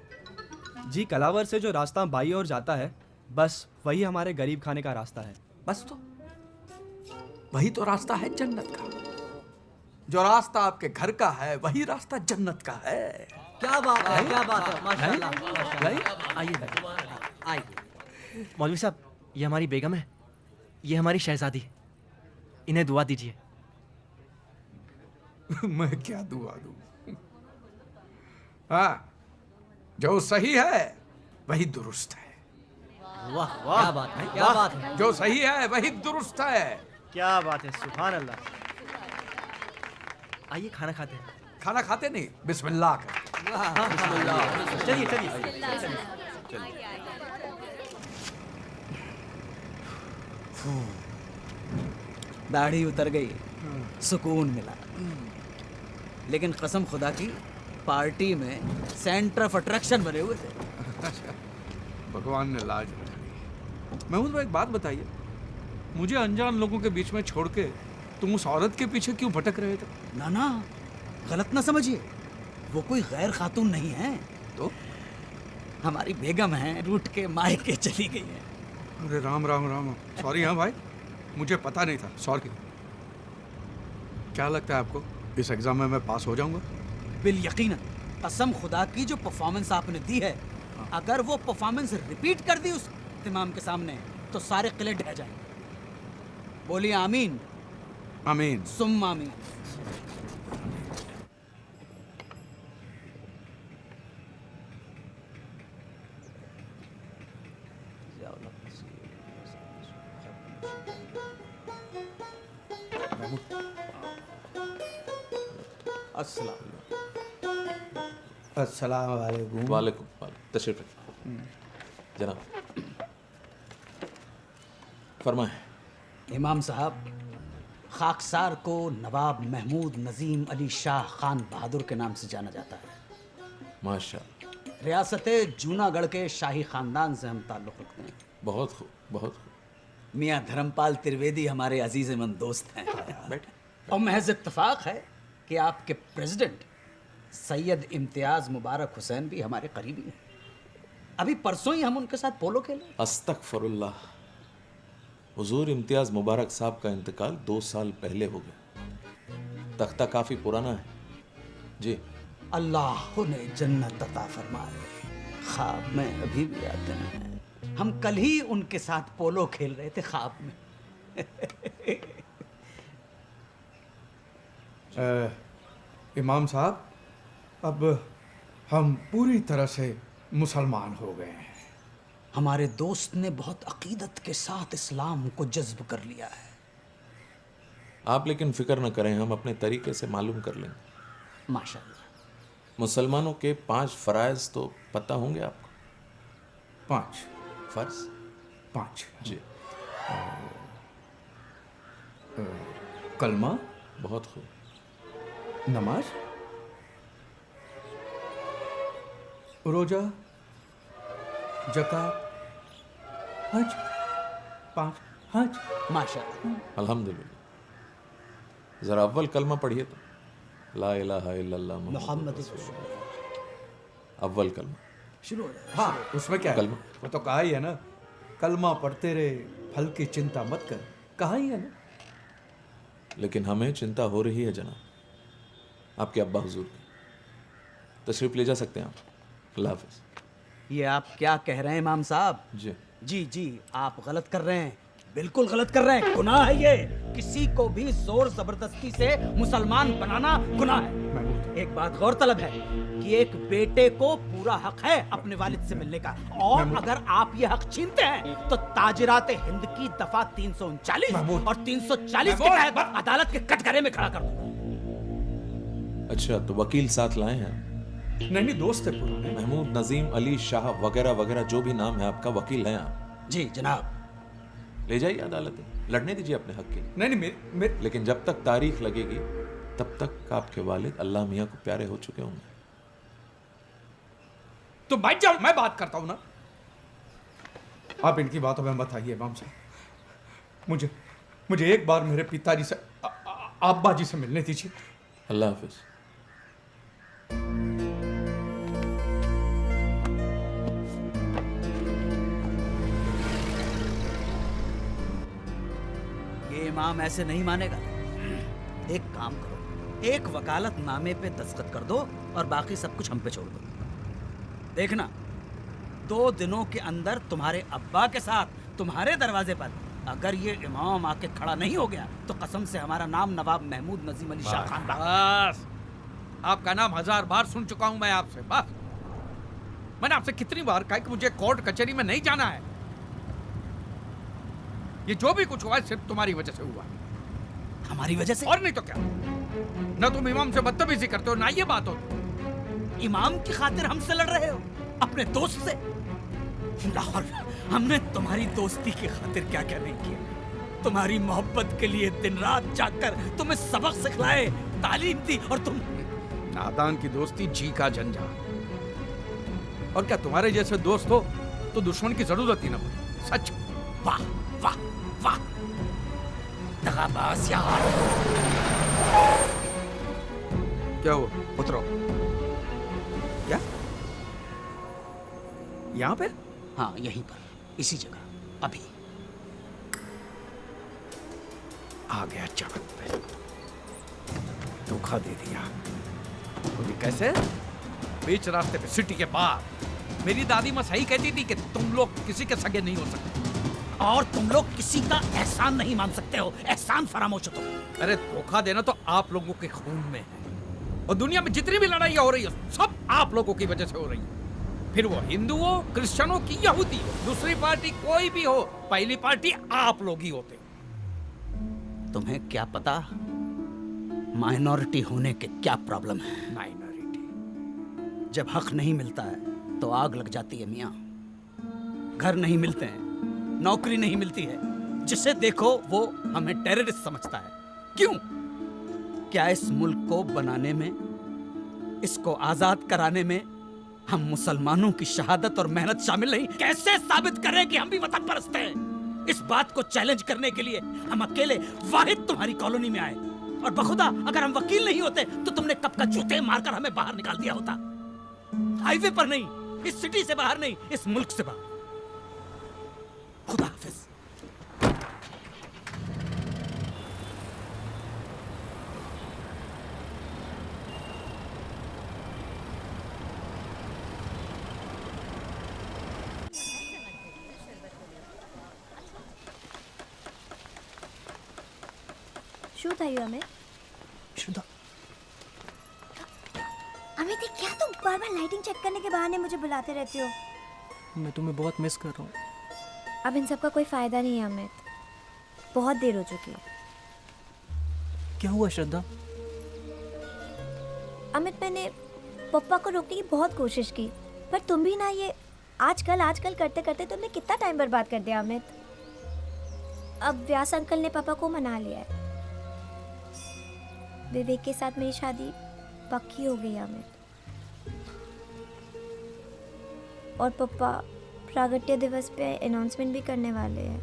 जी, कलावर से जो रास्ता बाई ओर जाता है, बस वही हमारे गरीब खाने का रास्ता है।
बस तो वही तो रास्ता है जन्नत का। जो रास्ता आपके घर का है वही रास्ता जन्नत का है।
क्या बात है, क्या बात है, माशाल्लाह।
आइए
आइए।
मौलवी साहब, ये हमारी बेगम है, ये हमारी शहजादी। इन्हें दुआ दीजिए।
मैं क्या दुआ दूं? हाँ, जो सही है वही दुरुस्त है।
वाह वाह, क्या बात है, क्या बात है।
जो सही है वही दुरुस्त है।
क्या बात है, सुभान अल्लाह।
आइए खाना खाते हैं।
खाना खाते नहीं, बिस्मिल्लाह कर।
चलिए चलिए।
दाढ़ी उतर गई, सुकून मिला। लेकिन कसम खुदा की, पार्टी में सेंटर ऑफ अट्रैक्शन बने हुए थे।
भगवान ने लाज रखी। महमूद भाई, एक बात बताइए, मुझे अनजान लोगों के बीच में छोड़ के तुम उस औरत के पीछे क्यों भटक रहे थे?
ना ना, गलत ना समझिए, वो कोई गैर खातून नहीं है।
तो
हमारी बेगम है, रूठ के मायके चली गई है।
अरे राम राम राम। सॉरी। हाँ भाई, मुझे पता नहीं था, सॉरी। क्या लगता है आपको इस एग्जाम में मैं पास हो जाऊंगा?
बिल यकीनन। कसम खुदा की, जो परफॉर्मेंस आपने दी है, अगर वो परफॉर्मेंस रिपीट कर दी उस इमाम के सामने तो सारे किले ढह जाएंगे। बोलिए आमीन।
आमीन।
सुम्मा आमीन।
अस्सलाम वालेकुम।
वालेकुम। तशरीफ रखिए जनाब। फरमाएं।
इमाम साहब, खाकसार को नवाब महमूद नजीम अली शाह खान बहादुर के नाम से जाना जाता है।
माशा।
रियासत जूनागढ़ के शाही खानदान से हम ताल्लुक़ रखते हैं।
बहुत खूब, बहुत खूब।
मियाँ धर्मपाल त्रिवेदी हमारे अजीज़मंद दोस्त हैं।
बैठे।
और महज इत्तफाक है कि आपके प्रेसिडेंट सैयद इम्तियाज़ मुबारक हुसैन भी हमारे करीबी हैं। अभी परसों ही हम उनके साथ पोलो खेले।
अस्तगफिरुल्लाह। हुजूर इम्तियाज़ मुबारक साहब का इंतकाल 2 साल पहले हो गया। तख्ता काफ़ी पुराना है जी।
अल्लाह ने जन्नत अता फरमाए। ख्वाब में अभी भी आते हैं। हम कल ही उनके साथ पोलो खेल रहे थे ख्वाब में।
इमाम साहब, अब हम पूरी तरह से मुसलमान हो गए हैं।
हमारे दोस्त ने बहुत अकीदत के साथ इस्लाम को जज्ब कर लिया है।
आप लेकिन फिक्र न करें, हम अपने तरीके से मालूम कर लेंगे।
माशाल्लाह।
मुसलमानों के 5 फ़राइज़ तो पता होंगे आपको?
5
फ़र्ज?
5
जी।
कलमा।
बहुत खूब।
नमाज, रोजा, ज़कात, हज। 5 हज।
माशाल्लाह।
अल्हम्दुलिल्लाह। ज़रा अव्वल कलमा पढ़िए तो। ला इलाहा इल्लल्लाह
मुहम्मद
अव्वल कलमा
शुरू हो जाए।
हाँ, उसमें क्या है?
कलमा।
वो तो कहा ही है ना, कलमा पढ़ते रहे, फल की चिंता मत कर। कहा ही है ना।
लेकिन हमें चिंता हो रही है जनाब, आपके अब्बा हुजूर की। तशरीफ ले जा सकते हैं आप। अल्लाह हाफ़िज़।
ये आप क्या कह रहे हैं इमाम साहब?
जी
जी जी, आप गलत कर रहे हैं, बिल्कुल गलत कर रहे हैं। गुनाह है ये। किसी को भी जोर जबरदस्ती से मुसलमान बनाना गुनाह है। एक बात गौरतलब है कि एक बेटे को पूरा हक है अपने वालिद से मिलने का, और अगर आप ये हक छीनते हैं तो ताजिरात हिंद की दफा 339 और 340 के तहत अदालत के कटघरे में खड़ा कर दूंगा।
अच्छा, तो वकील साथ लाए हैं?
नहीं, दोस्त है पुराने।
महमूद नजीम अली शाह वगैरह वगैरह जो भी नाम है आपका, वकील हैं आप?
जी जनाब।
ले जाइए अदालत में, लड़ने दीजिए अपने हक के लिए।
नहीं, मेरे
लेकिन जब तक तारीख लगेगी तब तक आपके वालिद अल्लाह मियाँ को प्यारे हो चुके होंगे।
तो बैठ जाओ, मैं बात करता हूं ना। आप इनकी बातों में मत आइए इमाम साहब। मुझे एक बार मेरे पिताजी से अब्बा जी से मिलने दीजिए।
अल्लाह हाफिज।
ये इमाम ऐसे नहीं मानेगा। एक काम करो, एक वकालत नामे पे दस्तखत कर दो और बाकी सब कुछ हम पे छोड़ दो। देखना, 2 दिनों के अंदर तुम्हारे अब्बा के साथ तुम्हारे दरवाजे पर अगर ये इमाम आके खड़ा नहीं हो गया तो कसम से हमारा नाम नवाब महमूद नजीम अली शाह खान।
बस, आपका नाम 1000 बार सुन चुका हूं मैं आपसे। बस, मैंने आपसे कितनी बार कहा कि मुझे कोर्ट कचहरी में नहीं जाना है। ये जो भी कुछ हुआ है सिर्फ तुम्हारी वजह से हुआ।
हमारी वजह से?
और नहीं तो क्या। ना तुम इमाम से बदतमीजी करते हो, ना ये बात होती।
इमाम की खातिर हमसे लड़ रहे हो, अपने दोस्त से? लाहौर, हमने तुम्हारी दोस्ती की खातिर क्या क्या नहीं किया। तुम्हारी मोहब्बत के लिए दिन रात जागकर तुम्हें सबक सिखलाए, तालीम दी, और तुम
नादान की दोस्ती जी का झंझा। और क्या तुम्हारे जैसे दोस्त हो तो दुश्मन की जरूरत ही ना पड़े। सच।
वाह वाह वाह, दगाबाज यार।
क्या हुआ?
उतरो।
क्या? यहाँ पे?
हाँ, यहीं पर, इसी जगह, अभी।
आ गया चाकत पे, धोखा दे दिया। बोली कैसे? बीच रास्ते पे, सिटी के बाहर। मेरी दादी माँ सही कहती थी कि तुम लोग किसी के सगे नहीं हो सकते।
और तुम लोग किसी का एहसान नहीं मान सकते हो। एहसान फरामोश हो तुम।
अरे धोखा देना तो आप लोगों के खून में है, और दुनिया में जितनी भी लड़ाइयाँ हो रही है सब आप लोगों की वजह से हो रही है। फिर वो हिंदू हो, क्रिश्चियनों की, यहूदी हो, दूसरी पार्टी कोई भी हो, पहली पार्टी आप लोग ही होते।
तुम्हें क्या पता माइनॉरिटी होने के क्या प्रॉब्लम है।
माइनॉरिटी
जब हक नहीं मिलता है तो आग लग जाती है मियाँ। घर नहीं मिलते हैं, नौकरी नहीं मिलती है, जिसे देखो वो हमें टेररिस्ट समझता है। क्यों? क्या इस मुल्क को बनाने में, इसको आजाद कराने में हम मुसलमानों की शहादत और मेहनत शामिल नहीं? कैसे साबित करें कि हम भी वतन परस्त हैं? इस बात को चैलेंज करने के लिए हम अकेले वाहिद तुम्हारी कॉलोनी में आए, और बखुदा अगर हम वकील नहीं होते तो तुमने कब का जूते मारकर हमें बाहर निकाल दिया होता। हाईवे पर नहीं, इस सिटी से बाहर नहीं, इस मुल्क से बाहर। खुदा हाफिज।
શું થયું અમિત?
शुदा,
अमित ये क्या तुम बार बार लाइटिंग चेक करने के बहाने मुझे बुलाते रहते हो?
मैं तुम्हें बहुत मिस कर रहा हूँ।
अब इन सब का कोई फायदा नहीं है अमित, बहुत देर हो चुकी है।
क्या हुआ श्रद्धा?
अमित मैंने पप्पा को रोकने की बहुत कोशिश की, पर तुम भी ना ये आजकल करते करते तुमने कितना टाइम बर्बाद कर दिया अमित। अब व्यास अंकल ने पापा को मना लिया है, विवेक के साथ मेरी शादी पक्की हो गई अमित। और पापा प्रागट्य दिवस पे अनाउंसमेंट भी करने वाले हैं,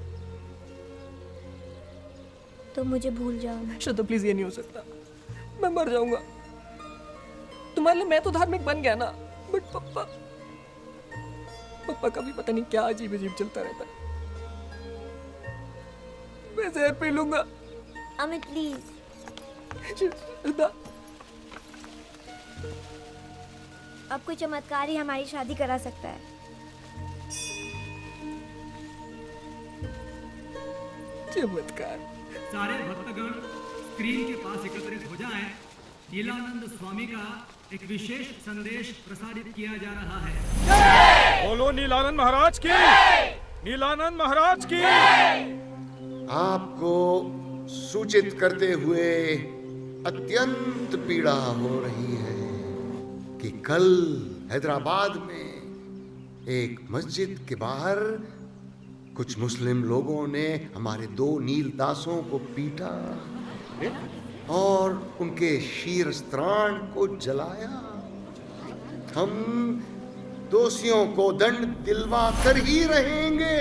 तो मुझे भूल जाओ ना।
श्रद्धा प्लीज, ये नहीं हो सकता, मैं मर जाऊंगा। तुम्हारे लिए मैं तो धार्मिक बन गया ना, बट पप्पा का भी पता नहीं क्या अजीब अजीब चलता रहता है। मैं जहर पी लूंगा।
अमित प्लीज।
श्रद्धा,
अब कोई चमत्कार ही हमारी शादी करा सकता है।
चमत्कार।
सारे भक्तगण स्क्रीन के पास एकत्रित हो जाएं। नीलानंद स्वामी का एक विशेष संदेश प्रसारित किया जा रहा है।
बोलो नीलानंद महाराज की, नीलानंद महाराज की।
आपको सूचित करते हुए अत्यंत पीड़ा हो रही है कि कल हैदराबाद में एक मस्जिद के बाहर कुछ मुस्लिम लोगों ने हमारे 2 नीलदासों को पीटा और उनके शीरस्त्राण को जलाया। हम दोषियों को दंड दिलवा कर ही रहेंगे।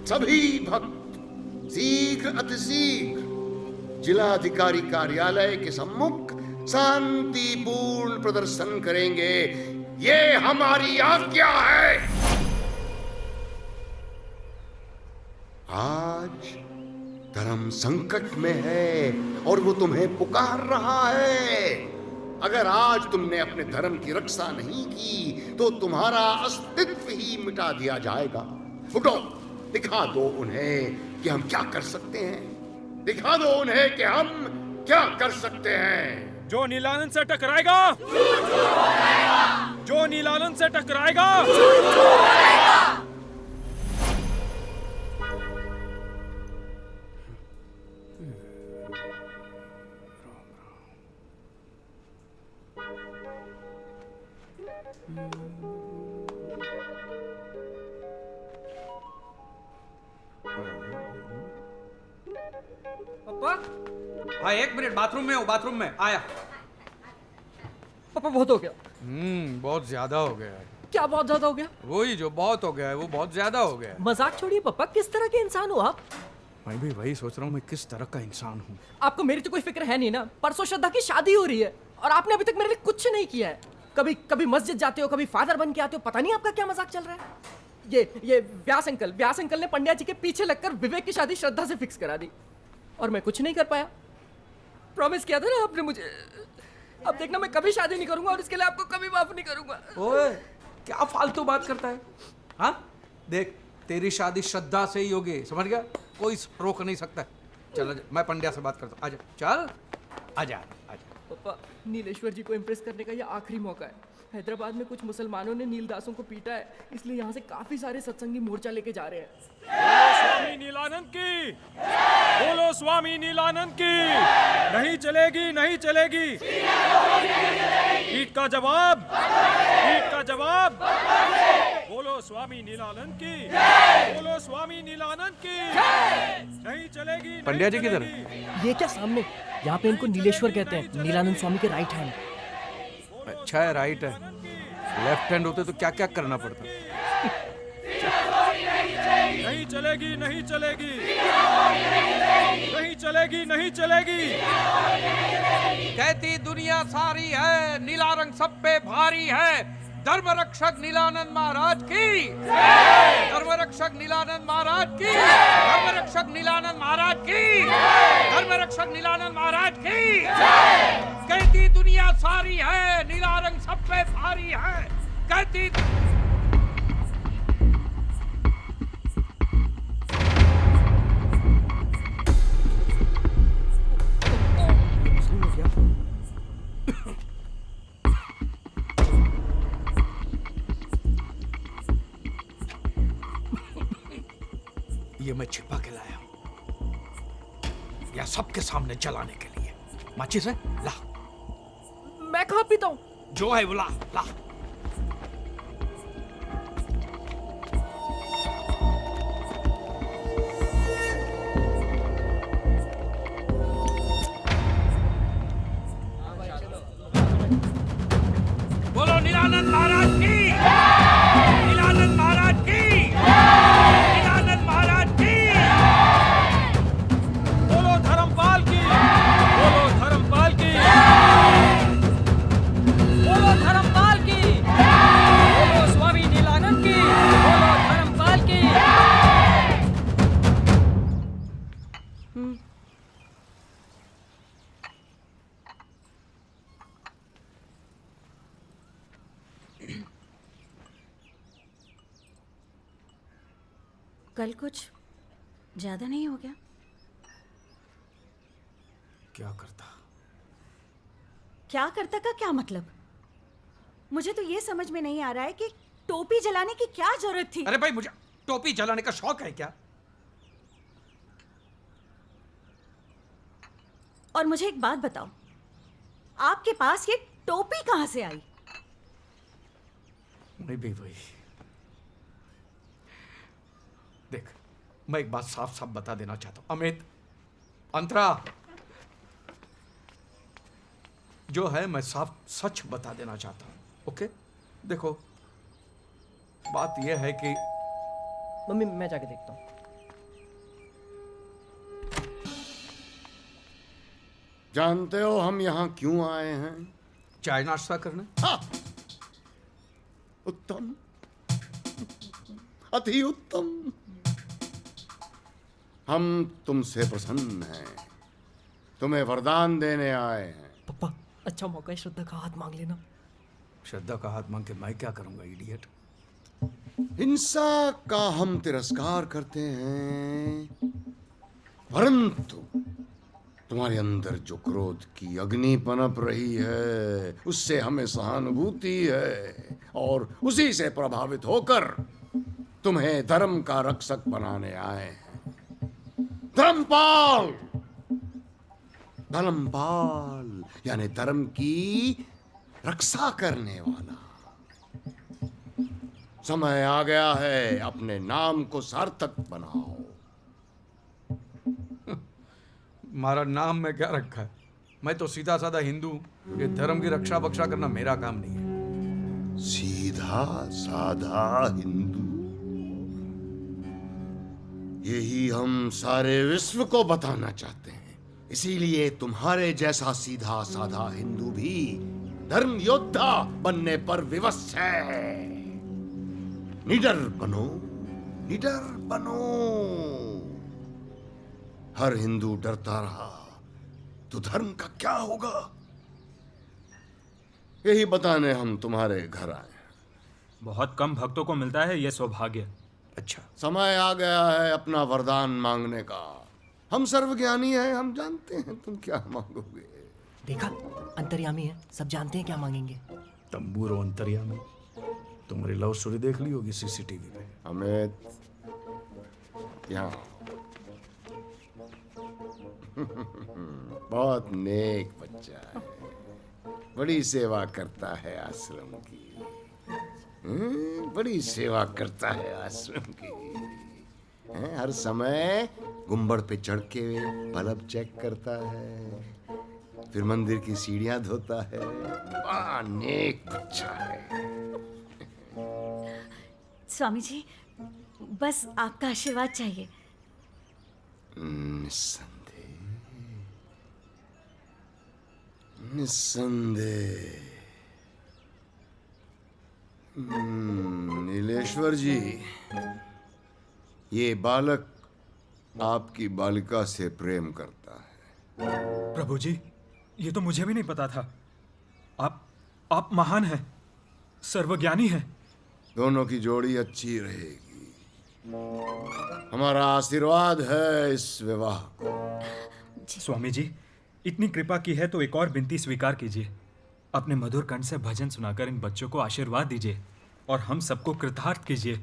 सभी भक्त शीघ्र अतिशीघ्र जिलाधिकारी कार्यालय के सम्मुख शांतिपूर्ण प्रदर्शन करेंगे। ये हमारी आज्ञा है। आज धर्म संकट में है और वो तुम्हें पुकार रहा है। अगर आज तुमने अपने धर्म की रक्षा नहीं की तो तुम्हारा अस्तित्व ही मिटा दिया जाएगा। उठो, दिखा दो उन्हें कि हम क्या कर सकते हैं। दिखा दो उन्हें कि हम क्या कर सकते हैं।
जो नीलानंद से टकराएगा, जो नीलानंद से टकराएगा,
पापा, हाँ 1 मिनट, बाथरूम में हो, बाथरूम में आया।
पापा बहुत हो गया।
बहुत ज्यादा हो गया है।
क्या बहुत ज्यादा हो गया?
वही जो बहुत हो गया है वो बहुत ज्यादा हो गया है।
मजाक छोड़िए पापा, किस तरह के इंसान हो आप?
मैं भी वही सोच रहा हूँ, मैं किस तरह का इंसान हूँ।
आपको मेरी तो कोई फिक्र है नहीं ना। परसों श्रद्धा की शादी हो रही है और आपने अभी तक मेरे लिए कुछ नहीं किया है। कभी मस्जिद जाते हो, कभी फादर बन के आते हो, पता नहीं आपका क्या मजाक चल रहा है। ये व्यास अंकल ने पंड्या जी के पीछे लगकर विवेक की शादी श्रद्धा से फिक्स करा दी और मैं कुछ नहीं कर पाया। प्रॉमिस किया था ना आपने मुझे। अब देखना, मैं कभी शादी नहीं करूंगा और इसके लिए आपको कभी माफ नहीं करूंगा।
ओए, क्या फालतू बात करता है? हाँ देख, तेरी शादी श्रद्धा से ही होगी, समझ गया? कोई रोक नहीं सकता। चल मैं पंड्या से बात करता हूँ। आजा, चल आजा आजा।
पापा, नीलेश्वर जी को इम्प्रेस करने का ये आखिरी मौका है। हैदराबाद में कुछ मुसलमानों ने नीलदासों को पीटा है, इसलिए यहाँ से काफी सारे सत्संगी मोर्चा लेके जा रहे हैं।
बोलो स्वामी नीलानंद की, बोलो स्वामी नीलानंद की। नहीं चलेगी, नहीं चलेगी। ईट का जवाब, ईट का जवाब। बोलो स्वामी नीलानंद की, बोलो स्वामी नीलानंद की। नहीं चलेगी।
पंड्या जी किधर?
ये क्या सामने? यहाँ पे इनको नीलेश्वर कहते हैं, नीलानंद स्वामी के राइट हैंड।
अच्छा है, राइट है। लेफ्ट हैंड होते तो क्या क्या करना पड़ता।
नहीं चलेगी, नहीं चलेगी, नहीं चलेगी, नहीं चलेगी।
कहती दुनिया सारी है, नीला रंग सब पे भारी है। धर्म रक्षक नीलानंद महाराज की, धर्म रक्षक नीलानंद महाराज की, धर्म रक्षक नीलानंद महाराज की, धर्म रक्षक नीलानंद महाराज की। कहती दुनिया सारी है, नीला रंग सब पे भारी है। कहती ये मैं छिपा के लाया हूं, या सबके सामने जलाने के लिए। माचिस है? ला।
मैं कहाँ पीता हूँ?
जो है वो ला, ला। बोलो नीलानंद महाराज की, नीलानंद महाराज की, नीलानंद महाराज की।
बोलो धर्मपाल की, बोलो धर्मपाल की,
बोलो धर्मपाल की, बोलो स्वामी नीलानंद की, बोलो धर्मपाल की।
कल कुछ ज्यादा नहीं हो गया?
क्या करता?
क्या करता का क्या मतलब? मुझे तो ये समझ में नहीं आ रहा है कि टोपी जलाने की क्या जरूरत थी।
अरे भाई, मुझे टोपी जलाने का शौक है क्या?
और मुझे एक बात बताओ, आपके पास ये टोपी कहां से आई?
नहीं भाई, देख, मैं एक बात साफ साफ बता देना चाहता हूं। अमित, अंतरा, जो है मैं साफ सच बता देना चाहता हूं। ओके? देखो, बात यह है कि
मम्मी, मैं जाके देखता हूँ।
जानते हो हम यहाँ क्यों आए हैं?
चाय नाश्ता करने।
हाँ। उत्तम, अति उत्तम। हम तुमसे प्रसन्न हैं, तुम्हें वरदान देने आए हैं।
पापा, अच्छा मौका है, श्रद्धा का हाथ मांग लेना।
श्रद्धा का हाथ मांग के मैं क्या करूंगा, इडियट?
हिंसा का हम तिरस्कार करते हैं, परंतु तुम्हारे अंदर जो क्रोध की अग्नि पनप रही है, उससे हमें सहानुभूति है, और उसी से प्रभावित होकर तुम्हें धर्म का रक्षक बनाने आए हैं। धर्मपाल, धर्मपाल यानी धर्म की रक्षा करने वाला। समय आ गया है, अपने नाम को सार्थक बनाओ।
हमारा नाम में क्या रखा है? मैं तो सीधा साधा हिंदू हूं। ये धर्म की रक्षा बक्षा करना मेरा काम नहीं है।
सीधा साधा हिंदू, यही हम सारे विश्व को बताना चाहते हैं। इसीलिए तुम्हारे जैसा सीधा साधा हिंदू भी धर्म योद्धा बनने पर विवश है। निडर बनो, निडर बनो। हर हिंदू डरता रहा तो धर्म का क्या होगा? यही बताने हम तुम्हारे घर आए।
बहुत कम भक्तों को मिलता है यह सौभाग्य।
अच्छा,
समय आ गया है अपना वरदान मांगने का। हम सर्वज्ञानी हैं, हम जानते हैं तुम क्या मांगोगे।
देखा, अंतर्यामी है, सब जानते हैं क्या मांगेंगे।
तंबूरो अंतर्यामी, तुम्हारी लव स्टोरी देख ली होगी सीसीटीवी पे।
अमित, यहाँ बहुत नेक बच्चा है, बड़ी सेवा करता है आश्रम की। बड़ी सेवा करता है आश्रम की। हर समय गुंबद पे चढ़ के बल्ब चेक करता है, फिर मंदिर की सीढ़ियां धोता है। बड़ा नेक बच्चा है।
स्वामी जी, बस आपका आशीर्वाद चाहिए।
निस्संदेह, निस्संदेह। नीलेश्वर जी, ये बालक आपकी बालिका से प्रेम करता है।
प्रभु जी, ये तो मुझे भी नहीं पता था। आप महान हैं, सर्वज्ञानी हैं।
दोनों की जोड़ी अच्छी रहेगी। हमारा आशीर्वाद है इस विवाह को।
स्वामी जी, इतनी कृपा की है तो एक और विनती स्वीकार कीजिए। अपने मधुर कंठ से भजन सुनाकर इन बच्चों को आशीर्वाद दीजिए और हम सबको कृतार्थ कीजिए।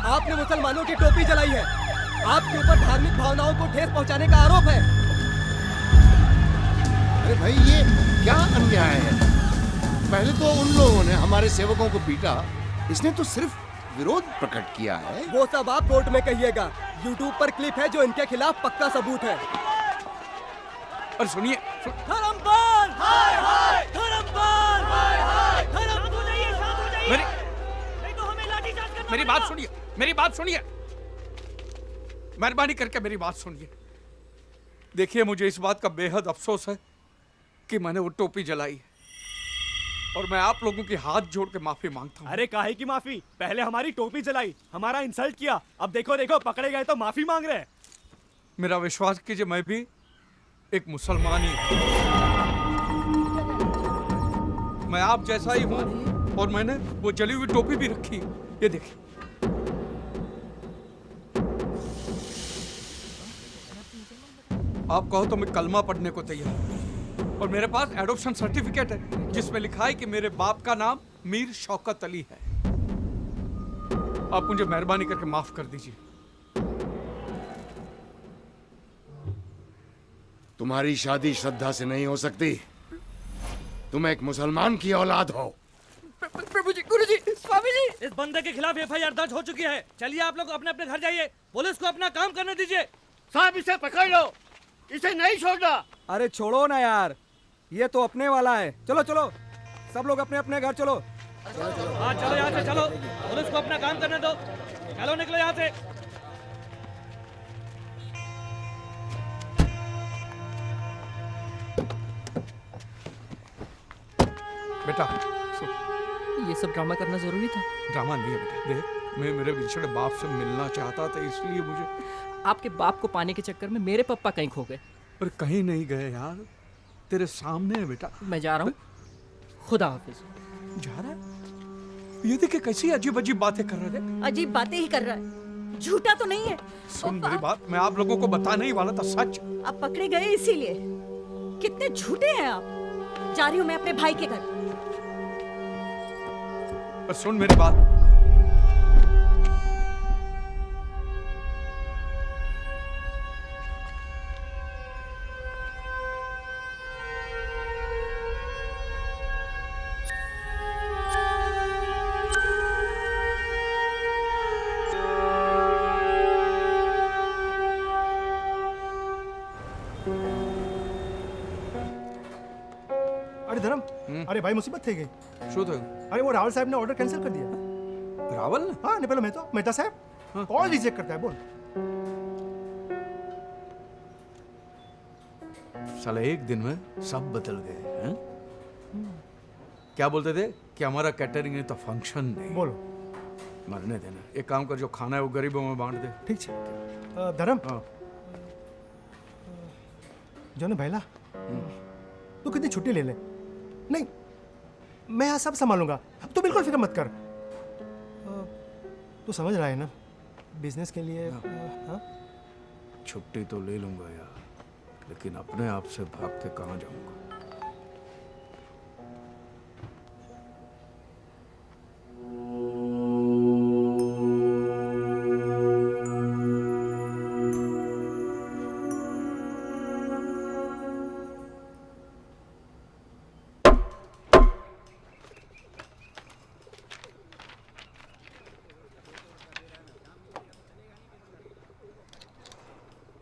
आपने मुसलमानों की टोपी जलाई है। आपके ऊपर धार्मिक भावनाओं को ठेस पहुंचाने का आरोप है।
अरे भाई, ये क्या अन्याय है। पहले तो उन लोगों ने हमारे सेवकों को पीटा, इसने तो सिर्फ विरोध प्रकट किया है।
वो सब आप कोर्ट में कहिएगा। YouTube पर क्लिप है जो इनके खिलाफ पक्का सबूत है।
और सुनिए,
धर्मपाल! हाय हाय! धर्मपाल! हाय हाय! धर्म हो जाइए, शांत हो जाइए। नहीं तो हमें लाठीचार्ज करना
मेरी बात सुनिए, मेरी बात सुनिए, मेहरबानी करके मेरी बात सुनिए। देखिए, मुझे इस बात का बेहद अफसोस है कि मैंने वो टोपी जलाई है और मैं आप लोगों की हाथ जोड़ के माफी मांगता हूँ।
अरे काहे की माफी? पहले हमारी टोपी जलाई, हमारा इंसल्ट किया, अब देखो देखो पकड़े गए तो माफी मांग रहे हैं।
मेरा विश्वास कीजिए, मैं भी एक मुसलमान ही हूँ। मैं आप जैसा ही हूँ और मैंने वो जली हुई टोपी भी रखी है। ये देखिए। आप कहो तो मैं कलमा पढ़ने को तैयार हूं। और मेरे पास एडॉप्शन सर्टिफिकेट है जिसमें लिखा है कि मेरे बाप का नाम मीर शौकत अली है। आप मुझे मेहरबानी करके माफ कर दीजिए।
तुम्हारी शादी श्रद्धा से नहीं हो सकती। तुम एक मुसलमान की औलाद हो।
प्रभु जी, गुरु जी, स्वामी जी, इस बंदे के खिलाफ FIR दर्ज हो चुकी है। चलिए आप लोग अपने अपने घर जाइए, पुलिस को अपना काम करने दीजिए।
साहब, इसे पकड़ लो, इसे नहीं छोड़ना।
अरे छोड़ो ना यार, ये तो अपने वाला है। चलो चलो, सब लोग अपने अपने घर चलो।
हाँ चलो, यहाँ से चलो, पुलिस को अपना काम करने दो। चलो निकलो यहाँ से।
बेटा,
ये सब ड्रामा करना जरूरी था?
ड्रामा नहीं है बेटा। देख, मैं मेरे बिछड़े बाप से मिलना चाहता था, इसलिए मुझे।
आपके बाप को पाने के चक्कर में मेरे पापा कहीं खो गए।
पर कहीं नहीं गए यार, तेरे सामने है बेटा।
मैं जा रहा हूँ, खुदा हाफिज।
जा रहा है? ये देखिए कैसी अजीब अजीब बातें कर रहे थे।
अजीब बातें ही कर रहा है, झूठा तो नहीं है।
सुन मेरी बात, मैं आप लोगों को बताने ही वाला था सच।
आप पकड़े गए इसीलिए। कितने झूठे हैं आप। जा रही हूँ मैं अपने भाई के घर।
पर सुन मेरी बात,
अरे धर्म, अरे भाई मुसीबत થઈ ગઈ।
શું થયું?
अरे वो रावल साहब ने ऑर्डर कैंसिल कर दिया।
रावल ने?
हाँ, नहीं पहले मेहता साहब कॉल रिजेक्ट करता है। बोल।
साला एक दिन में सब बदल गए हैं। क्या बोलते थे कि हमारा कैटरिंग नहीं तो फंक्शन नहीं।
बोलो।
मरने देना। एक काम कर, जो खाना है वो गरीबों में बांट दे।
ठीक है धर्म। जो ना भैला, तू कितनी छुट्टी ले ले। नहीं, मैं यहाँ सब संभालूंगा, तू बिल्कुल फिक्र मत कर। तू समझ रहा है ना, बिजनेस के लिए। हाँ,
छुट्टी तो ले लूंगा यार, लेकिन अपने आप से भाग के कहाँ जाऊंगा।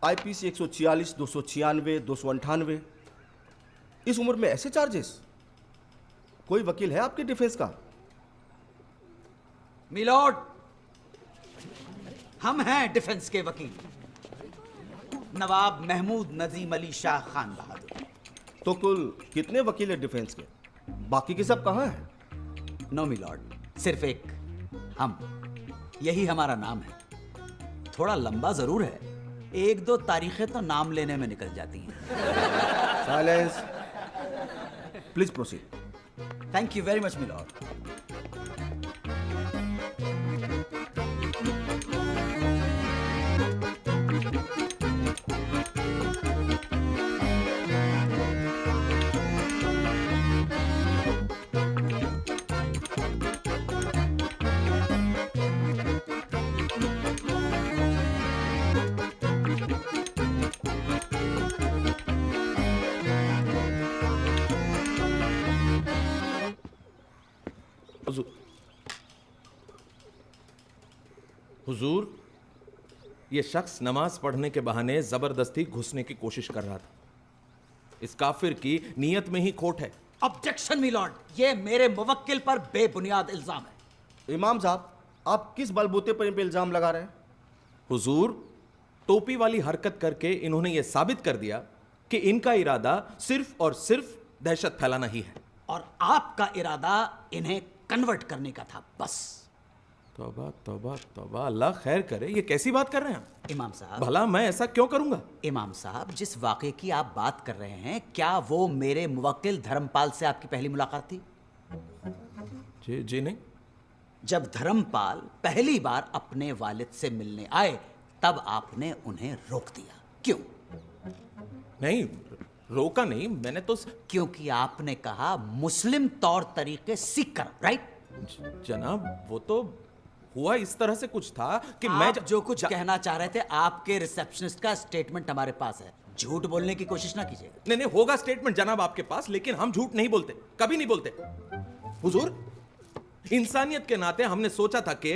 IPC 146, 296, 298। इस उम्र में ऐसे चार्जेस? कोई वकील है आपके डिफेंस का?
मिलॉर्ड, हम हैं डिफेंस के वकील, नवाब महमूद नजीम अली शाह खान बहादुर।
तो कुल कितने वकील हैं डिफेंस के? बाकी के सब कहाँ हैं?
नो मिलॉर्ड, सिर्फ एक, हम। यही हमारा नाम है। थोड़ा लंबा जरूर है, एक दो तारीखें तो नाम लेने में निकल जाती हैं।
Silence, please proceed.
Thank you very much milord.
हुजूर, ये शख्स नमाज पढ़ने के बहाने जबरदस्ती घुसने की कोशिश कर रहा था। इस काफिर की नीयत में ही खोट है।
ऑब्जेक्शन मिलॉर्ड, ये मेरे मुवक्किल पर बेबुनियाद इल्जाम है।
इमाम साहब, आप किस बलबूते पर इन पे इल्जाम लगा रहे हैं?
हुजूर, टोपी वाली हरकत करके इन्होंने ये साबित कर दिया कि इनका इरादा सिर्फ और सिर्फ दहशत फैलाना ही है।
और आपका इरादा इन्हें कन्वर्ट करने का था, बस।
तौबा तौबा तौबा, अल्लाह खैर करे। ये कैसी बात कर रहे हैं आप?
इमाम साहब,
भला मैं ऐसा क्यों करूंगा?
इमाम साहब, जिस वाक़े की आप बात कर रहे हैं, क्या वो मेरे मुवक्किल धर्मपाल से आपकी पहली मुलाकात थी?
जी जी नहीं।
जब धर्मपाल पहली बार अपने वालिद से मिलने आए, तब आपने उन्हें रोक दिया, क्यों?
नहीं, रोका नहीं, मैंने तो
क्योंकि आपने कहा मुस्लिम तौर तरीके सीख कर, राइट?
जनाब, वो तो हुआ इस तरह से कुछ था कि
आप जो कुछ कहना चाह रहे थे, आपके रिसेप्शनिस्ट का स्टेटमेंट हमारे पास है। झूठ बोलने की कोशिश ना कीजिएगा।
नहीं नहीं, होगा स्टेटमेंट जनाब आपके पास, लेकिन हम झूठ नहीं बोलते, कभी नहीं बोलते। हुजूर, इंसानियत के नाते हमने सोचा था कि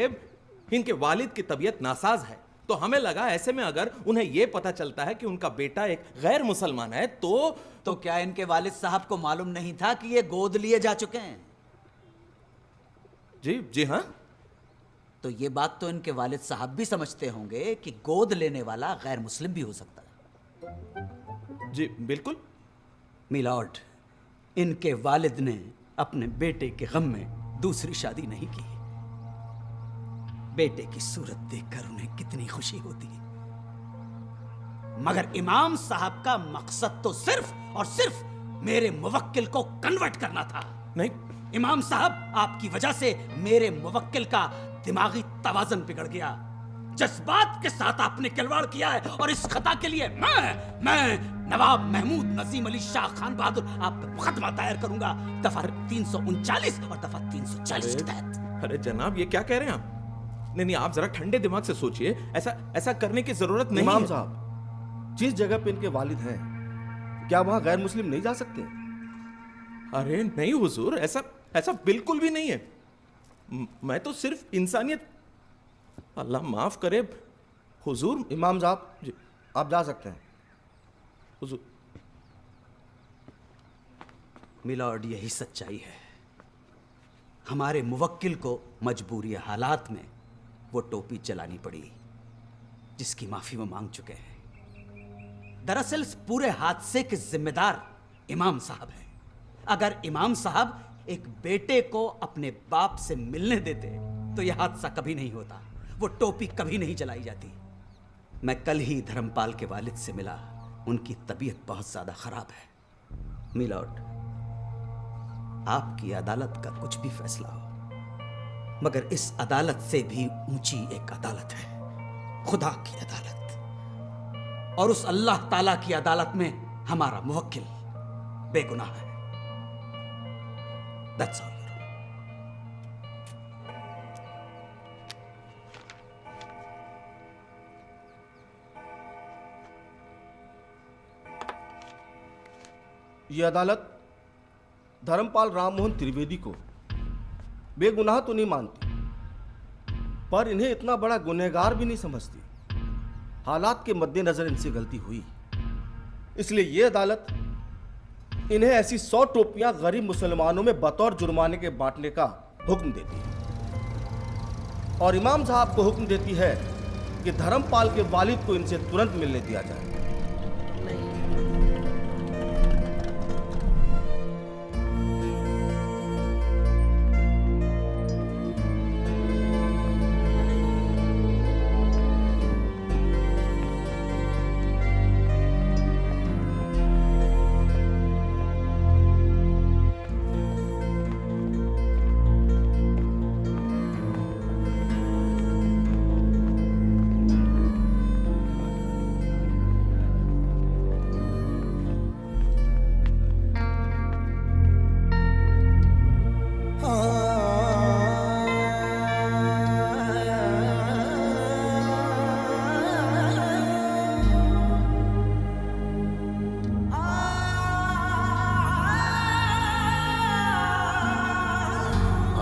इनके वालिद की तबीयत नासाज है, तो हमें लगा ऐसे में अगर उन्हें यह पता चलता है कि उनका बेटा एक गैर मुसलमान है तो
क्या इनके वालिद साहब को मालूम नहीं था कि ये गोद लिए जा चुके हैं?
जी जी हाँ।
तो ये बात तो इनके वालिद साहब भी समझते होंगे कि गोद लेने वाला गैर मुस्लिम भी हो सकता है।
जी बिल्कुल।
मिलॉर्ड, इनके वालिद ने अपने बेटे के गम में दूसरी शादी नहीं की। बेटे की सूरत देखकर उन्हें कितनी खुशी होती है, मगर इमाम साहब का मकसद तो सिर्फ और सिर्फ मेरे मुवक्किल को कन्वर्ट करना था।
नहीं
इमाम साहब, आपकी वजह से मेरे मुवक्किल का दिमागी तवाज़ुन बिगड़ गया। जज्बात के साथ आपने खिलवाड़ किया है, और इस खता के लिए मैं नवाब महमूद नजीम अली शाह खान बहादुर आप पे मुकदमा दायर करूंगा, दफा 339 और दफा 340 के तहत।
अरे जनाब, ये क्या कह रहे हैं आप? नहीं नहीं, आप जरा ठंडे दिमाग से सोचिए। ऐसा करने की जरूरत नहीं
इमाम
है।
साहब, जिस जगह पे इनके वालिद हैं, क्या वहां गैर मुस्लिम नहीं जा सकते?
अरे नहीं हुजूर, ऐसा बिल्कुल भी नहीं है। मैं तो सिर्फ इंसानियत। अल्लाह माफ करे हुजूर।
इमाम साहब, आप जा सकते हैं।
हुजूर।
मिलॉर्ड, यही सच्चाई है। हमारे मुवक्किल को मजबूरी हालात में वो टोपी चलानी पड़ी, जिसकी माफी वो मांग चुके हैं। दरअसल इस पूरे हादसे के जिम्मेदार इमाम साहब हैं। अगर इमाम साहब एक बेटे को अपने बाप से मिलने देते
तो यह हादसा कभी नहीं होता, वो टोपी कभी नहीं जलाई जाती। मैं कल ही धर्मपाल के वालिद से मिला, उनकी तबीयत बहुत ज्यादा खराब है। मिलॉर्ड, आपकी अदालत का कुछ भी फैसला हो, मगर इस अदालत से भी ऊंची एक अदालत है, खुदा की अदालत। और उस अल्लाह ताला की अदालत में हमारा मुवक्किल बेगुनाह है। That's all.
ये अदालत धर्मपाल राममोहन त्रिवेदी को बेगुनाह तो नहीं मानती, पर इन्हें इतना बड़ा गुनहगार भी नहीं समझती। हालात के मद्देनजर इनसे गलती हुई, इसलिए ये अदालत इन्हें ऐसी 100 टोपियां गरीब मुसलमानों में बतौर जुर्माने के बांटने का हुक्म देती है। और इमाम साहब को हुक्म देती है कि धर्मपाल के वालिद को इनसे तुरंत मिलने दिया जाए।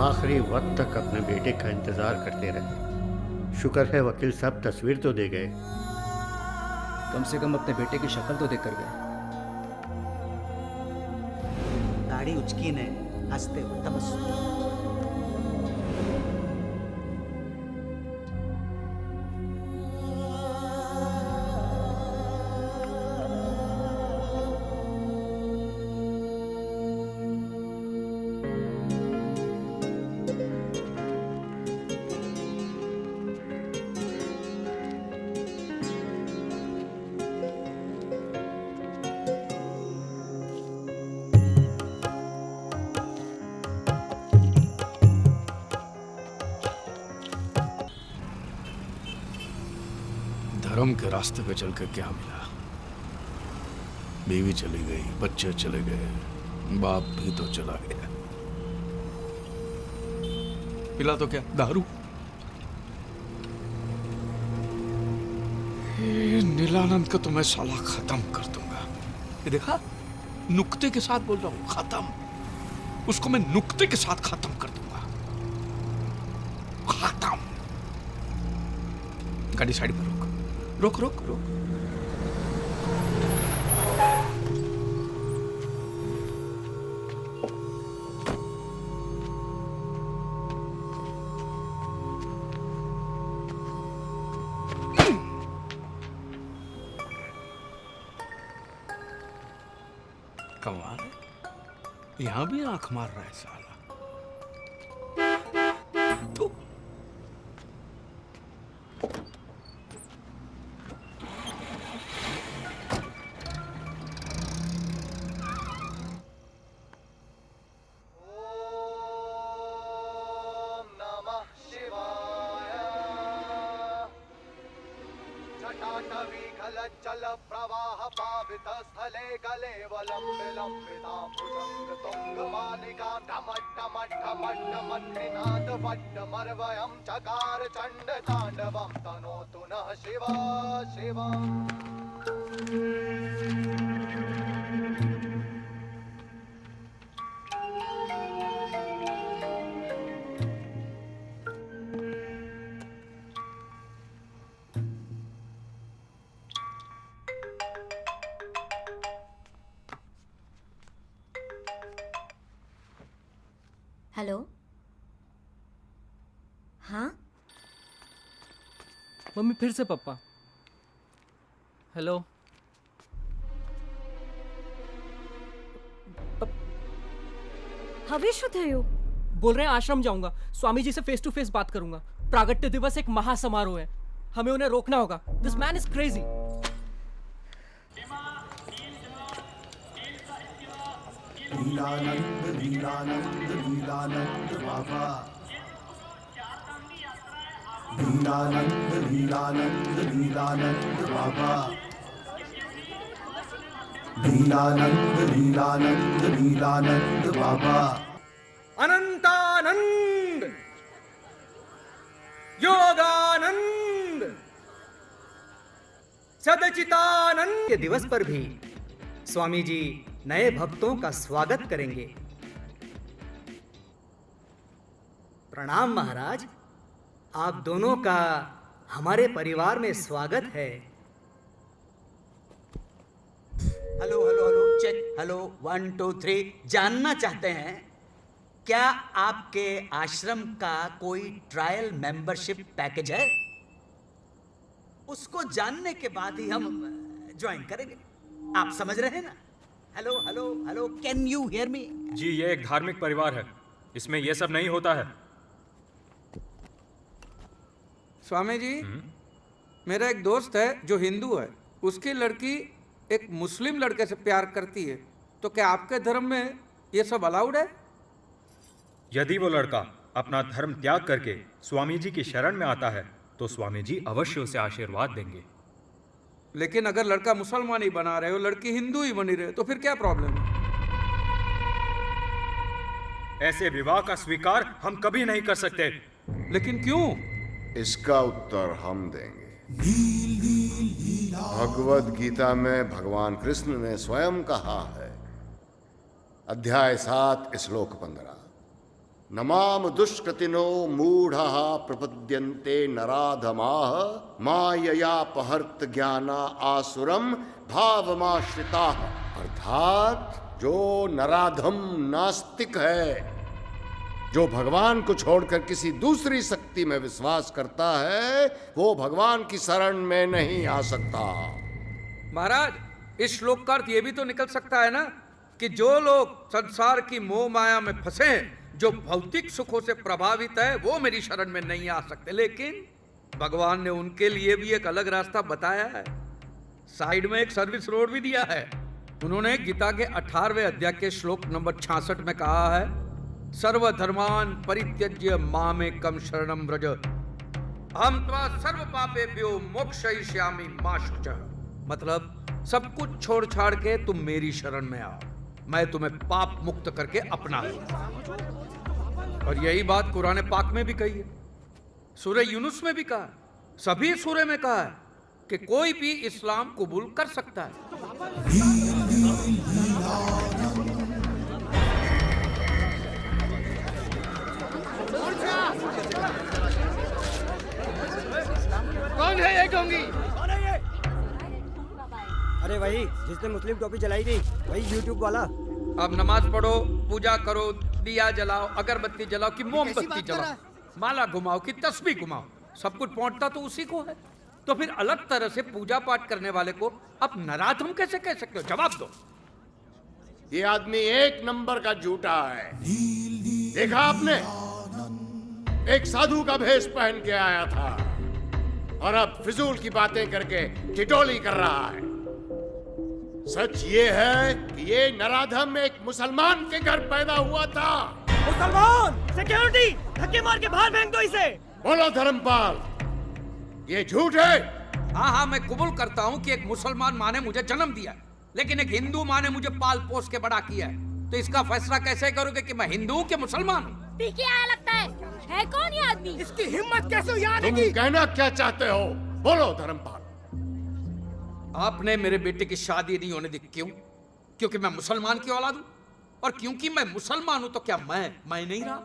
आखिरी वक्त तक अपने बेटे का इंतजार करते रहे। शुक्र है वकील साहब तस्वीर तो दे गए।
कम से कम अपने बेटे की शक्ल तो देख कर गए।
दाढ़ी उचकी ने हंसते हुए तबस्सुम।
धर्म के रास्ते पे चल के क्या मिला? बीवी चली गई, बच्चे चले गए, बाप भी तो चला गया।
पिला तो क्या, दारू?
ये नीलानंद को तो मैं साला खत्म कर दूंगा।
ये देखा, नुक्ते के साथ बोल रहा हूँ, खत्म। उसको मैं नुक्ते के साथ खत्म कर दूंगा। खत्म। गाड़ी साइड पर रोक, रोक रोक रोक। कमाल है, यहां भी आंख मार रहा है साला। थू।
चकार चंड तांडवम तनोतु नः शिवा शिवा।
हेलो, हाँ
मम्मी फिर से पापा। हेलो
हवे શું થયું?
बोल रहे हैं आश्रम जाऊंगा, स्वामी जी से फेस टू फेस बात करूंगा। प्रागट्य दिवस एक महासमारोह है, हमें उन्हें रोकना होगा। This man is crazy.
Leelanand Leelanand Leelanand Baba, Leelanand Leelanand Leelanand Baba, Leelanand Leelanand Leelanand Baba.
Anantanand, Yoganand, Sadchitanand
के दिवस पर भी स्वामी जी नए भक्तों का स्वागत करेंगे। प्रणाम महाराज, आप दोनों का हमारे परिवार में स्वागत है।
Hello hello hello check, hello 1 2 3। जानना चाहते हैं क्या आपके आश्रम का कोई ट्रायल मेंबरशिप पैकेज है? उसको जानने के बाद ही हम ज्वाइन करेंगे। आप समझ रहे हैं ना? Hello hello hello, can you hear me?
जी, ये एक धार्मिक परिवार है, इसमें ये सब नहीं होता है।
स्वामी जी, मेरा एक दोस्त है जो हिंदू है, उसकी लड़की एक मुस्लिम लड़के से प्यार करती है, तो क्या आपके धर्म में ये सब अलाउड है?
यदि वो लड़का अपना धर्म त्याग करके स्वामी जी की शरण में आता है तो स्वामी जी अवश्य उसे आशीर्वाद देंगे।
लेकिन अगर लड़का मुसलमान ही बना रहे हो, लड़की हिंदू ही बनी रहे, तो फिर क्या प्रॉब्लम है?
ऐसे विवाह का स्वीकार हम कभी नहीं कर सकते।
लेकिन क्यों?
इसका उत्तर हम देंगे। भगवद गीता में भगवान कृष्ण ने स्वयं कहा है, अध्याय 7 श्लोक 15, नमाम दुष्कृतिनो मूढ़ः प्रपद्यन्ते नराधमाः माययापहर्त ज्ञाना आसुरम भावमाश्रिताः। अर्थात जो नराधम नास्तिक है, जो भगवान को छोड़कर किसी दूसरी शक्ति में विश्वास करता है, वो भगवान की शरण में नहीं आ सकता।
महाराज, इस श्लोक का अर्थ ये भी तो निकल सकता है ना कि जो लोग संसार की मोह माया में फंसे हैं, जो भौतिक सुखों से प्रभावित है, वो मेरी शरण में नहीं आ सकते। लेकिन भगवान ने उनके लिए भी एक अलग रास्ता बताया है, साइड में एक सर्विस रोड भी दिया है। उन्होंने गीता के 18वें अध्याय के श्लोक नंबर 66 में कहा है, सर्वधर्मान परित्यज्य मामेकं शरणं व्रज अहं त्वा सर्व पापेभ्यो मोक्षयिष्यामि मा शुचः। मतलब सब कुछ छोड़ छाड़ के तुम मेरी शरण में आओ, मैं तुम्हें पाप मुक्त करके अपना लूंगा। और यही बात कुरान पाक में भी कही है, सूरह यूनुस में भी कहा, सभी सूरह में कहा है कि कोई भी इस्लाम कबूल कर सकता है।
कौन है ये ढोंगी?
अरे वही जिसने मुस्लिम टोपी जलाई थी, वही यूट्यूब वाला।
अब नमाज पढ़ो, पूजा करो, दिया जलाओ, अगरबत्ती जलाओ कि मोमबत्ती जलाओ, माला घुमाओ कि तस्बीह घुमाओ, सब कुछ पहुंचता तो उसी को है। तो फिर अलग तरह से पूजा पाठ करने वाले को आप नराधम कैसे कह सकते हो? जवाब दो।
ये आदमी एक नंबर का झूठा है। देखा आपने, एक साधु का भेष पहन के आया था और अब फिजूल की बातें करके ठिठोली कर रहा है। सच ये है कि ये नराधम एक मुसलमान के घर पैदा हुआ था।
मुसलमान! सिक्योरिटी! धक्के मार के बाहर फेंक दो इसे!
बोलो धर्मपाल, ये झूठ है?
हाँ हाँ, मैं कबूल करता हूँ कि एक मुसलमान माँ ने मुझे जन्म दिया, लेकिन एक हिंदू माँ ने मुझे पाल पोस के बड़ा किया है। तो इसका फैसला कैसे करोगे कि मैं हिंदू हूँ कि मुसलमान हूँ?
पीके आया लगता है कौन ये आदमी?
इसकी हिम्मत कैसे हुई आने
तुम
की?
कहना क्या चाहते हो? बोलो धर्मपाल।
आपने मेरे बेटे की शादी नहीं होने दी, क्यों? क्योंकि मैं मुसलमान की औलाद हूँ, और क्योंकि मैं मुसलमान हूँ तो क्या मैं नहीं रहा?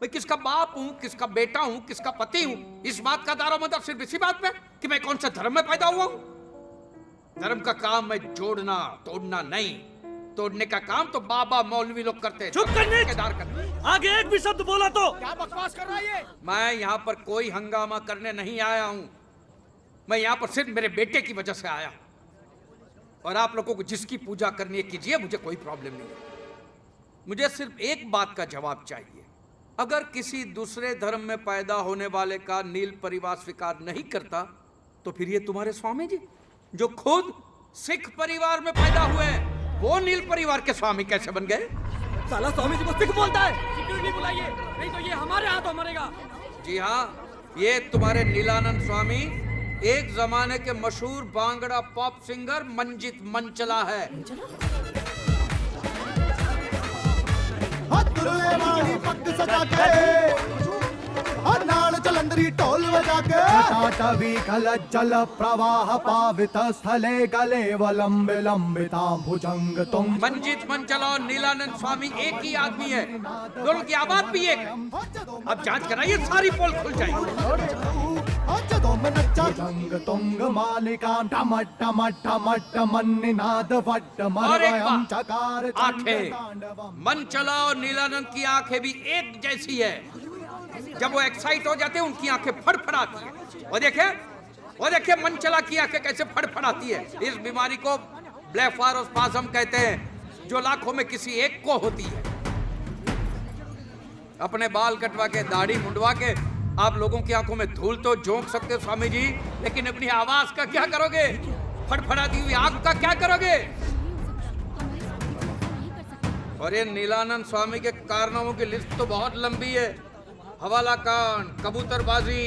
मैं किसका बाप हूँ, किसका बेटा हूँ, किसका पति हूँ? इस बात का दारोमदार सिर्फ इसी बात पे कि मैं कौन से धर्म में पैदा हुआ हूँ। धर्म का काम मैं जोड़ना तोड़ना नहीं, तोड़ने का काम तो बाबा मौलवी लोग करते हैं।
चुप करने! आगे एक भी शब्द बोला तो
क्या बकवास कर रहा है ये?
मैं यहाँ पर कोई हंगामा करने नहीं आया हूँ, मैं यहाँ पर सिर्फ मेरे बेटे की वजह से आया। और आप लोगों को जिसकी पूजा करनी है कीजिए, मुझे कोई प्रॉब्लम नहीं है। मुझे सिर्फ एक बात का जवाब चाहिए अगर किसी दूसरे धर्म में पैदा होने वाले का नील परिवार स्वीकार नहीं करता तो फिर ये तुम्हारे स्वामी जी जो खुद सिख परिवार में पैदा हुए हैं, वो नील परिवार के स्वामी कैसे बन गए?
साला स्वामी जी को सिख बोलता है। सिक्योरिटी बुलाइए, नहीं तो ये हमारे हाथों मरेगा।
जी हाँ, ये तुम्हारे नीलानंद स्वामी एक जमाने के मशहूर बांगड़ा पॉप सिंगर मंजित मंचला है।
नाल जलंधरी ढोल बजा के टाटवी खल जल प्रवाह पावित स्थले गले वलंब लंबिता भुजंग तुम।
मंजित मंचला और नीलानंद स्वामी एक ही आदमी है, दोनों की आवाज भी एक है। अब जांच कराइए, सारी पोल खुल जाएगी।
भुजंग तुंग मालिका टम टम टम टम निनाद वट
और एक
मरवयम
बात,
चकार
आंखें मंचला और नीलानंद की आंखें भी एक जैसी है। जब वो एक्साइट हो जाते हैं उनकी आंखें फड़फड़ाती है। वो देखिए मंचला की आंखें कैसे फड़फड़ाती है। इस बीमारी को ब्लेफारोस्पाज्म कहते हैं, जो लाखों में किसी एक को होती है। अपने बाल कटवा के, दाढ़ी मुंडवा के आप लोगों की आंखों में धूल तो झोंक सकते हो स्वामी जी, लेकिन अपनी आवाज का क्या करोगे? फड़फड़ाती हुई आंख का क्या करोगे? और ये नीलानंद स्वामी के कारनामों की लिस्ट तो बहुत लंबी है। हवाला कांड, कबूतरबाजी,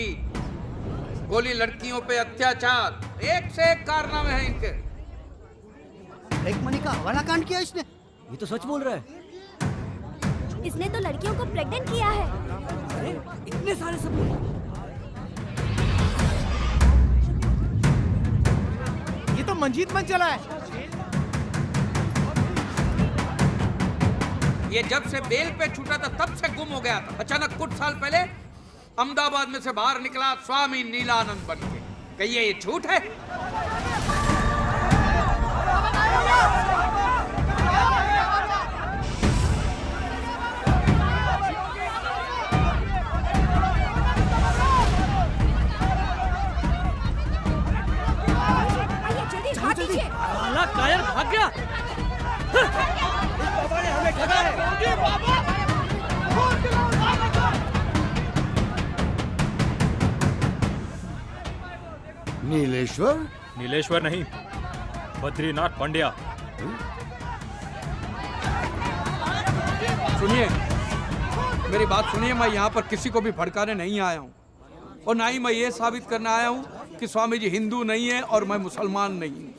गोली लड़कियों पे अत्याचार, एक से एक कारनामे हैं इनके।
एक मनी का हवाला कांड किया इसने? ये तो सच बोल रहा है।
इसने तो लड़कियों को प्रेग्नेंट किया है।
अरे इतने सारे सबूत।
ये तो मंजीत मंचला है।
ये जब से बेल पे छूटा था तब से गुम हो गया था। अचानक कुछ साल पहले अहमदाबाद में से बाहर निकला स्वामी नीलानंद बन के। कहिए ये झूठ है?
साला कायर भाग गया। बाबा ने हमें ठगा है।
नीलेश्वर?
नीलेश्वर नहीं, बद्रीनाथ पांड्या।
सुनिए, मेरी बात सुनिए। मैं यहाँ पर किसी को भी भड़काने नहीं आया हूँ, और ना ही मैं ये साबित करने आया हूँ कि स्वामी जी हिंदू नहीं है और मैं मुसलमान नहीं हूँ।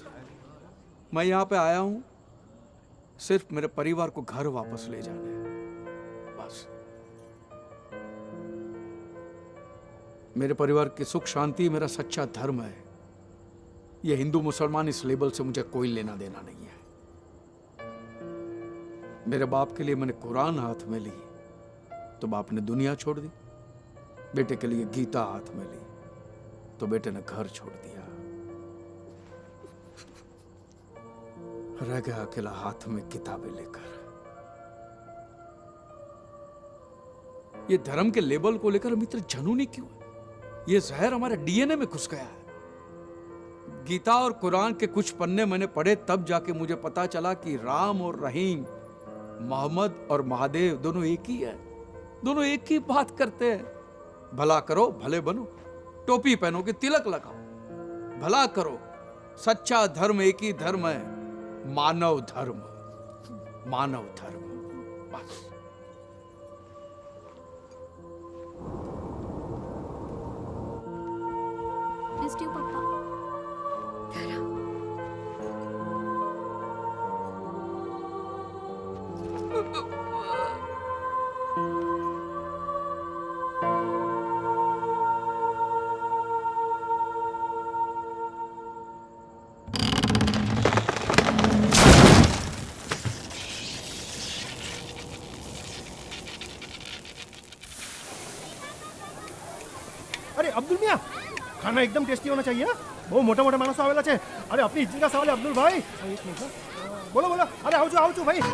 मैं यहाँ पे आया हूँ सिर्फ मेरे परिवार को घर वापस ले जाने, बस। मेरे परिवार की सुख शांति मेरा सच्चा धर्म है। ये हिंदू मुसलमान इस लेबल से मुझे कोई लेना देना नहीं है। मेरे बाप के लिए मैंने कुरान हाथ में ली तो बाप ने दुनिया छोड़ दी। बेटे के लिए गीता हाथ में ली तो बेटे ने घर छोड़ दिया। रह गया अकेला हाथ में किताबें लेकर। ये धर्म के लेबल को लेकर हम इतने जुनूनी क्यों है? ये जहर हमारे डीएनए में घुस गया है। गीता और कुरान के कुछ पन्ने मैंने पढ़े तब जाके मुझे पता चला कि राम और रहीम, मोहम्मद और महादेव दोनों एक ही है। दोनों एक ही बात करते हैं। भला करो भले बनो, टोपी पहनो कि तिलक लगाओ। भला करो, सच्चा धर्म एक ही धर्म है, मानव धर्म। मानव धर्म, बस।
मिस्ड यू पापा।
अरे अब्दुल मियाँ, खाना एकदम टेस्टी होना चाहिए। वो मोटा मोटा मानस आवेला छे। अरे अपनी इज्जत का सवाल है अब्दुल भाई। एक मिनट, बोलो बोलो। अरे आओ भाई।